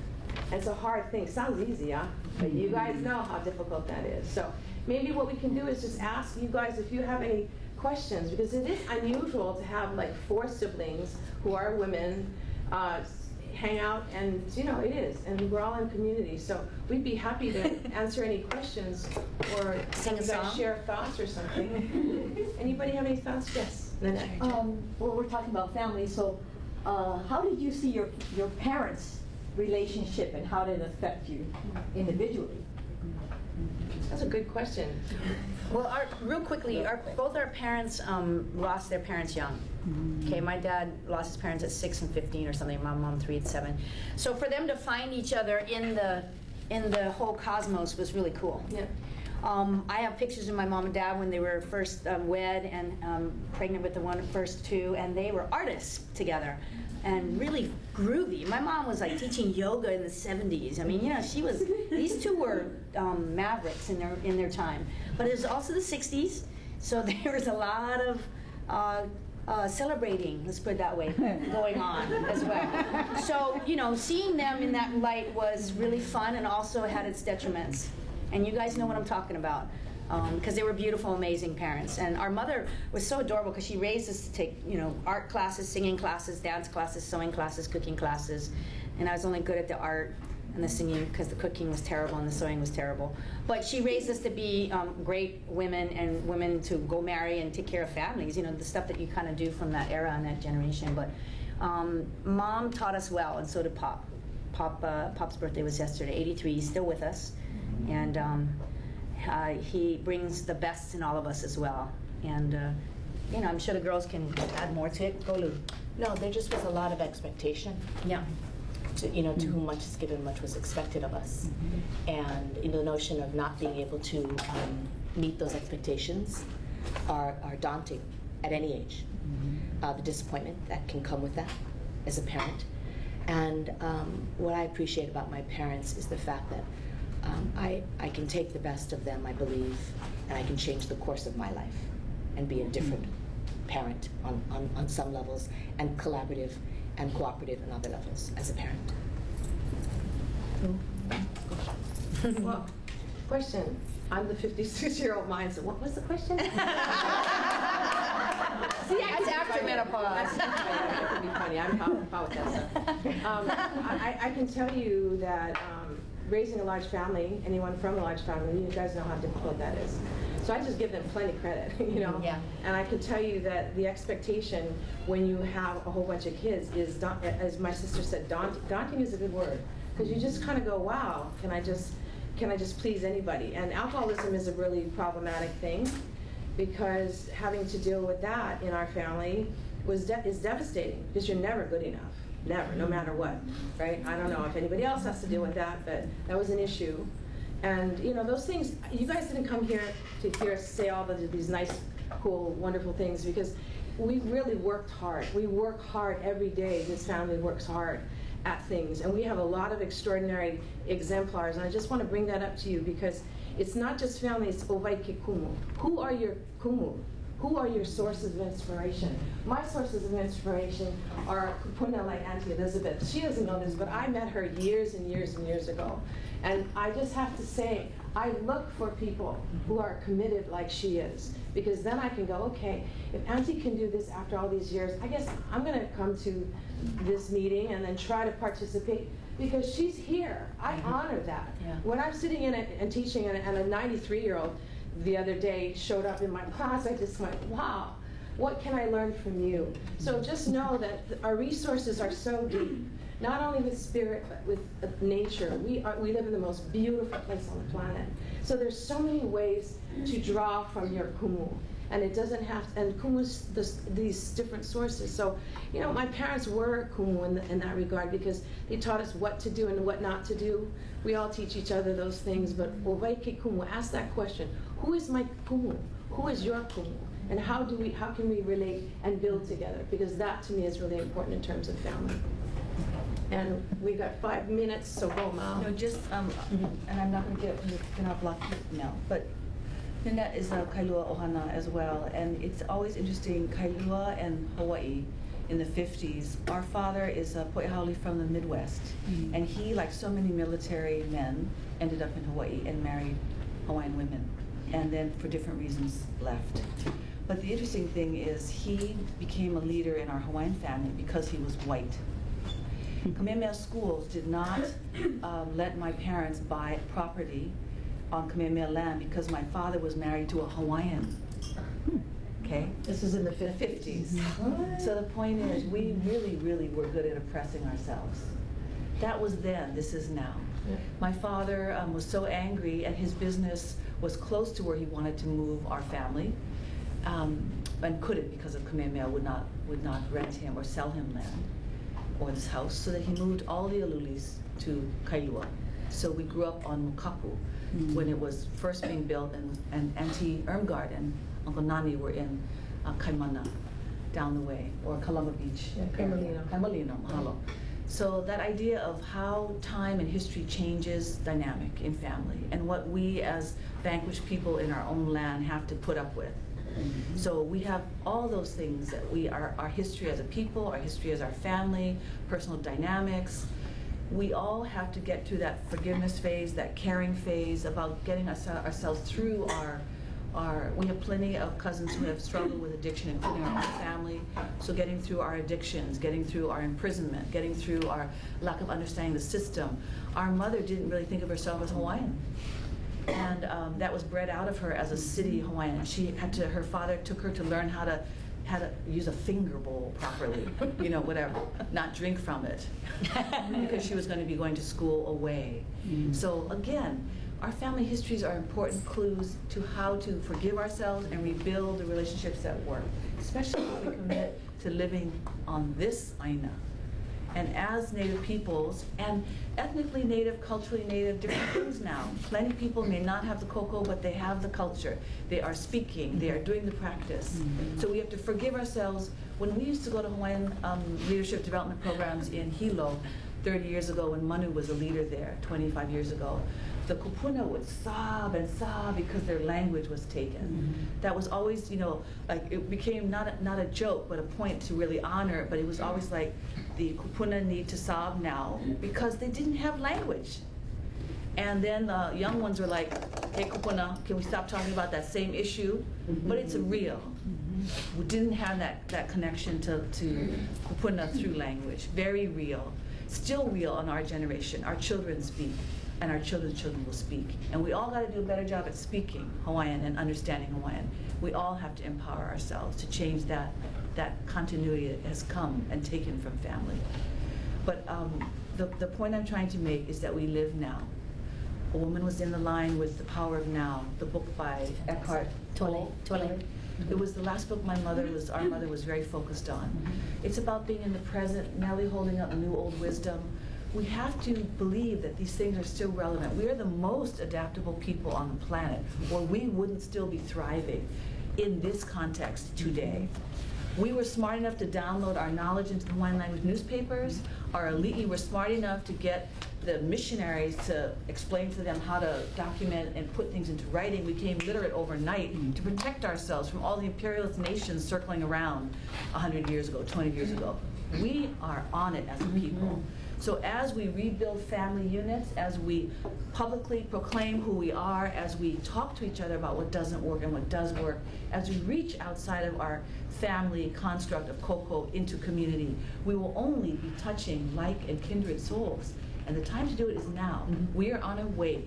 And it's a hard thing. Sounds easy, huh? But you guys know how difficult that is. So maybe what we can do is just ask you guys if you have any questions, because it is unusual to have like 4 siblings who are women hang out, and it is, and we're all in community, so we'd be happy to answer any questions or Sing a you guys song? share thoughts or something. Anybody have any thoughts? Yes. Well, we're talking about family, so how did you see your parents' relationship and how did it affect you individually? That's a good question. Well, real quickly, both our parents lost their parents young. Okay, my dad lost his parents at 6 and 15 or something. My mom 3 and 7. So for them to find each other in the whole cosmos was really cool. Yeah. I have pictures of my mom and dad when they were first wed and pregnant with the first two, and they were artists together and really groovy. My mom was like teaching yoga in the 70s. I mean, these two were mavericks in their time. But it was also the 60s, so there was a lot of celebrating, let's put it that way, going on as well. So, seeing them in that light was really fun and also had its detriments. And you guys know what I'm talking about, because they were beautiful, amazing parents. And our mother was so adorable because she raised us to take, art classes, singing classes, dance classes, sewing classes, cooking classes. And I was only good at the art and the singing because the cooking was terrible and the sewing was terrible. But she raised us to be great women and women to go marry and take care of families, the stuff that you kind of do from that era and that generation. But Mom taught us well, and so did Pop. Pop's birthday was yesterday, 83, he's still with us. And he brings the best in all of us as well. And, I'm sure the girls can add more to it. Go, Lou. No, there just was a lot of expectation. Yeah. To whom much is given, much was expected of us. And the notion of not being able to meet those expectations are daunting at any age. The disappointment that can come with that as a parent. And what I appreciate about my parents is the fact that I can take the best of them, I believe, and I can change the course of my life and be a different parent on some levels, and collaborative and cooperative on other levels as a parent. Well, question. I'm the 56-year-old mind, so what was the question? See, that's after menopause. That could be funny. I'm about that stuff. I can tell you that raising a large family, anyone from a large family, you guys know how difficult that is. So I just give them plenty credit, Yeah. And I can tell you that the expectation when you have a whole bunch of kids is, as my sister said, daunting is a good word, because you just kind of go, wow, can I just please anybody? And alcoholism is a really problematic thing, because having to deal with that in our family is devastating, because you're never good enough. Never, no matter what, right? I don't know if anybody else has to deal with that, but that was an issue. And those things, you guys didn't come here to hear us say all these nice, cool, wonderful things, because we really worked hard. We work hard every day. This family works hard at things. And we have a lot of extraordinary exemplars. And I just want to bring that up to you, because it's not just family, it's ovaike kumu. Who are your kumu? Who are your sources of inspiration? My sources of inspiration are Kupuna, like Auntie Elizabeth. She doesn't know this, but I met her years and years and years ago. And I just have to say, I look for people who are committed like she is, because then I can go, okay, if Auntie can do this after all these years, I guess I'm going to come to this meeting and then try to participate, because she's here. I honor that. Yeah. When I'm sitting in it and teaching, and a 93-year-old the other day showed up in my class, I just went, wow, what can I learn from you? So just know that our resources are so deep, not only with spirit, but with nature. We live in the most beautiful place on the planet. So there's so many ways to draw from your kumu. And it doesn't have to, and kumu's these different sources. So, my parents were kumu in that regard, because they taught us what to do and what not to do. We all teach each other those things, but ovaike kumu, ask that question. Who is my kumu? Who is your kumu? And how can we relate and build together? Because that to me is really important in terms of family. And we've got 5 minutes, so go, Mom. No, just, and I'm not going to get block you now, but Nanette is a Kailua Ohana as well, and it's always interesting, Kailua and Hawaii in the 50s. Our father is a Poihaole from the Midwest, and he, like so many military men, ended up in Hawaii and married Hawaiian women, and then for different reasons left. But the interesting thing is he became a leader in our Hawaiian family because he was white. Kamehameha schools did not let my parents buy property on Kamehameha land because my father was married to a Hawaiian. Okay? This is in the 50s. So the point is, we really, really were good at oppressing ourselves. That was then, this is now. My father was so angry, and his business was close to where he wanted to move our family, and couldn't because of Kamehameha would not rent him or sell him land or this house, so that he moved all the Alulis to Kailua. So we grew up on Mukapu when it was first being built, and Auntie Irmgard and Uncle Nani were in Kaimana down the way, or Kalama Beach. Kaimalino, mahalo. So that idea of how time and history changes dynamic in family, and what we as vanquished people in our own land have to put up with. So we have all those things that our history as a people, our history as our family, personal dynamics. We all have to get through that forgiveness phase, that caring phase, about getting ourselves through we have plenty of cousins who have struggled with addiction, including our own family. So getting through our addictions, getting through our imprisonment, getting through our lack of understanding the system. Our mother didn't really think of herself as Hawaiian. And that was bred out of her as a city Hawaiian. Her father took her to learn how to use a finger bowl properly, whatever, not drink from it, because she was going to be going to school away. So again, our family histories are important clues to how to forgive ourselves and rebuild the relationships that work, especially if we commit to living on this aina. And as Native peoples, and ethnically Native, culturally Native, different things now. Plenty of people may not have the koko, but they have the culture. They are speaking, they are doing the practice. So we have to forgive ourselves. When we used to go to Hawaiian leadership development programs in Hilo 30 years ago, when Manu was a leader there, 25 years ago, the kupuna would sob and sob because their language was taken. That was always, like it became not a joke, but a point to really honor, but it was always like, the kupuna need to sob now because they didn't have language. And then the young ones were like, hey kupuna, can we stop talking about that same issue? But it's real. We didn't have that connection to kupuna through language. Very real. Still real in our generation. Our children speak, and our children's children will speak. And we all got to do a better job at speaking Hawaiian and understanding Hawaiian. We all have to empower ourselves to change that continuity that has come and taken from family. But the point I'm trying to make is that we live now. A woman was in the line with The Power of Now, the book by Eckhart Tolle. It was the last book our mother was very focused on. It's about being in the present, Nellie holding up new old wisdom. We have to believe that these things are still relevant. We are the most adaptable people on the planet, or we wouldn't still be thriving in this context today. We were smart enough to download our knowledge into the Hawaiian language newspapers. Our elite were smart enough to get the missionaries to explain to them how to document and put things into writing. We became literate overnight to protect ourselves from all the imperialist nations circling around 100 years ago, 20 years ago. We are on it as a people. So as we rebuild family units, as we publicly proclaim who we are, as we talk to each other about what doesn't work and what does work, as we reach outside of our family construct of koko into community, we will only be touching like and kindred souls. And the time to do it is now. We are on a wave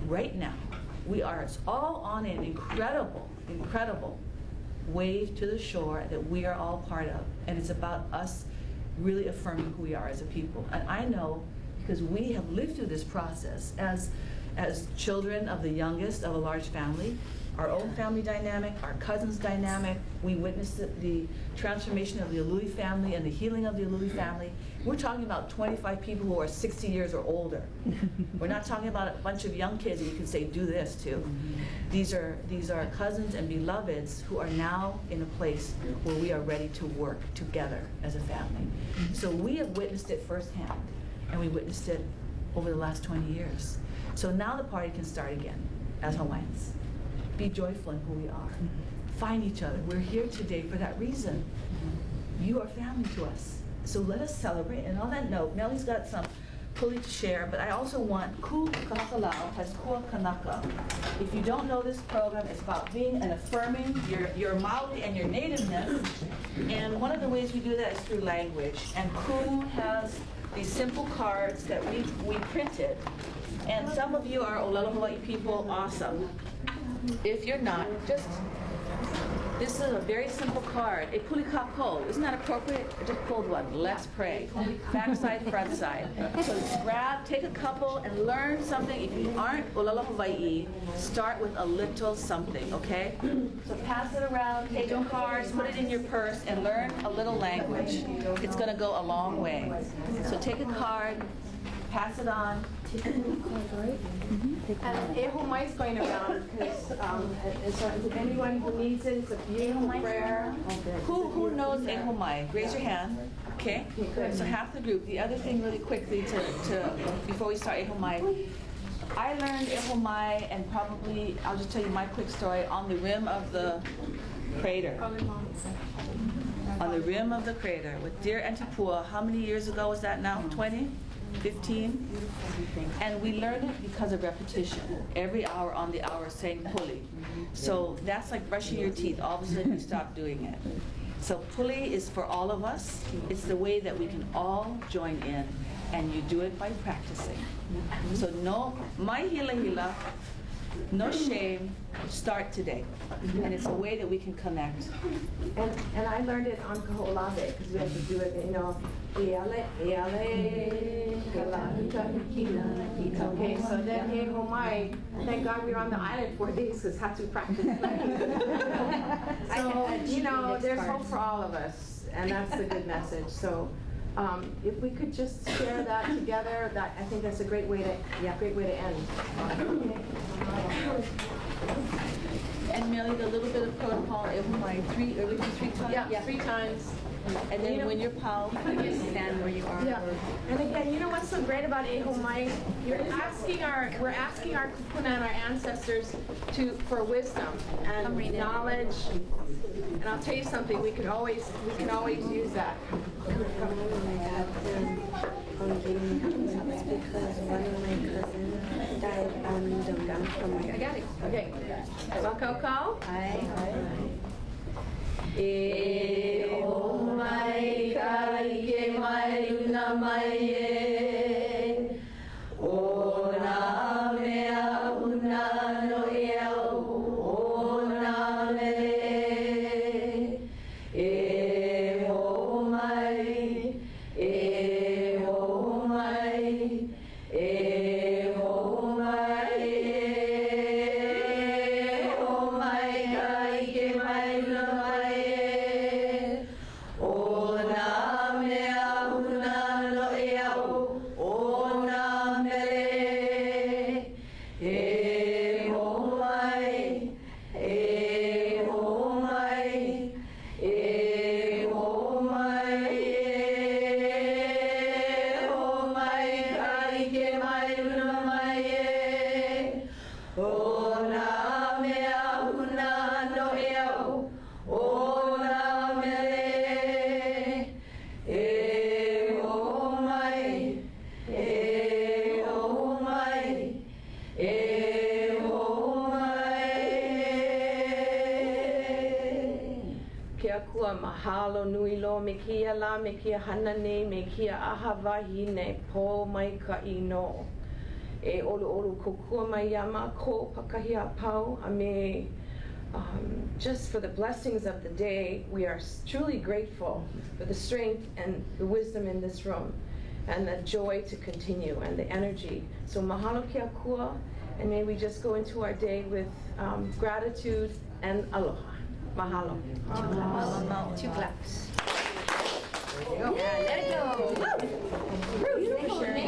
right now. We are all on an incredible, incredible wave to the shore that we are all part of. And it's about us really affirming who we are as a people. And I know, because we have lived through this process as children of the youngest of a large family, our own family dynamic, our cousins' dynamic. We witnessed the transformation of the Alui family and the healing of the Alui family. We're talking about 25 people who are 60 years or older. We're not talking about a bunch of young kids that you can say, do this to. These are cousins and beloveds who are now in a place where we are ready to work together as a family. So we have witnessed it firsthand, and we witnessed it over the last 20 years. So now the party can start again as Hawaiians. Be joyful in who we are. Find each other. We're here today for that reason. You are family to us. So let us celebrate. And on that note, Nellie's got some puli to share, but I also want Ku Kanakalao has Kua Kanaka. If you don't know this program, it's about being and affirming your Maui and your nativeness. And one of the ways we do that is through language. And Ku has these simple cards that we printed. And some of you are Olelo Hawaii people, awesome. If you're not, this is a very simple card. A pulikapo, isn't that appropriate? I just pulled one. Let's pray. Back side, front side. So take a couple and learn something. If you aren't Olelo Hawaii, start with a little something, okay? So pass it around, take a card, put it in your purse, and learn a little language. It's gonna go a long way. So take a card, pass it on. And Eho Mai's going around because so anyone who needs it, it's a beautiful prayer. Who knows Eho Mai? Raise your hand. Okay. So half the group. The other thing, really quickly, before we start Eho Mai, I learned Eho Mai, and probably I'll just tell you my quick story on the rim of the crater. On the rim of the crater with dear Auntie Pua. How many years ago was that now? 20? 15? And we learned it because of repetition. Every hour on the hour saying puli. So that's like brushing your teeth. All of a sudden you stop doing it. So puli is for all of us. It's the way that we can all join in, and you do it by practicing. So no mai hila hila, no shame, start today. And it's a way that we can connect. And I learned it on Kaho'olawe because we have to do it, you know. Okay, so then Eho Mai, thank God we were on the island 4 days because had to practice. So, you know, there's hope for all of us, and that's the good message. So if we could just share that together, I think that's a great way to end. And Millie, the little bit of protocol, Eho Mai, three times? Yeah, 3 times. And then when you're pal, you stand where you are. Yeah. And again, you know what's so great about Eho Mai? We're asking our kupuna and our ancestors for wisdom and knowledge. And I'll tell you something, we can always use that. Because one of my cousins died on the gun from my... I got it. Okay. Wakoko. Hi. Eho mai kaike mai luna mai e o nā mea una no eo o nā mele Eho mai Eho mai Eho mai Eho mai kaike mai luna mai Mahalo nui lo me kia la me kia hana nei me kia aha wahine po mai ka ino. E olu olu kokua mai yama ko pakahi a pau a me. Just for the blessings of the day, we are truly grateful for the strength and the wisdom in this room and the joy to continue and the energy. So mahalo kia kua, and may we just go into our day with gratitude and aloha. Mahalo. Two claps. There you go. Yeah, let it go. Woo! Thanks for sharing.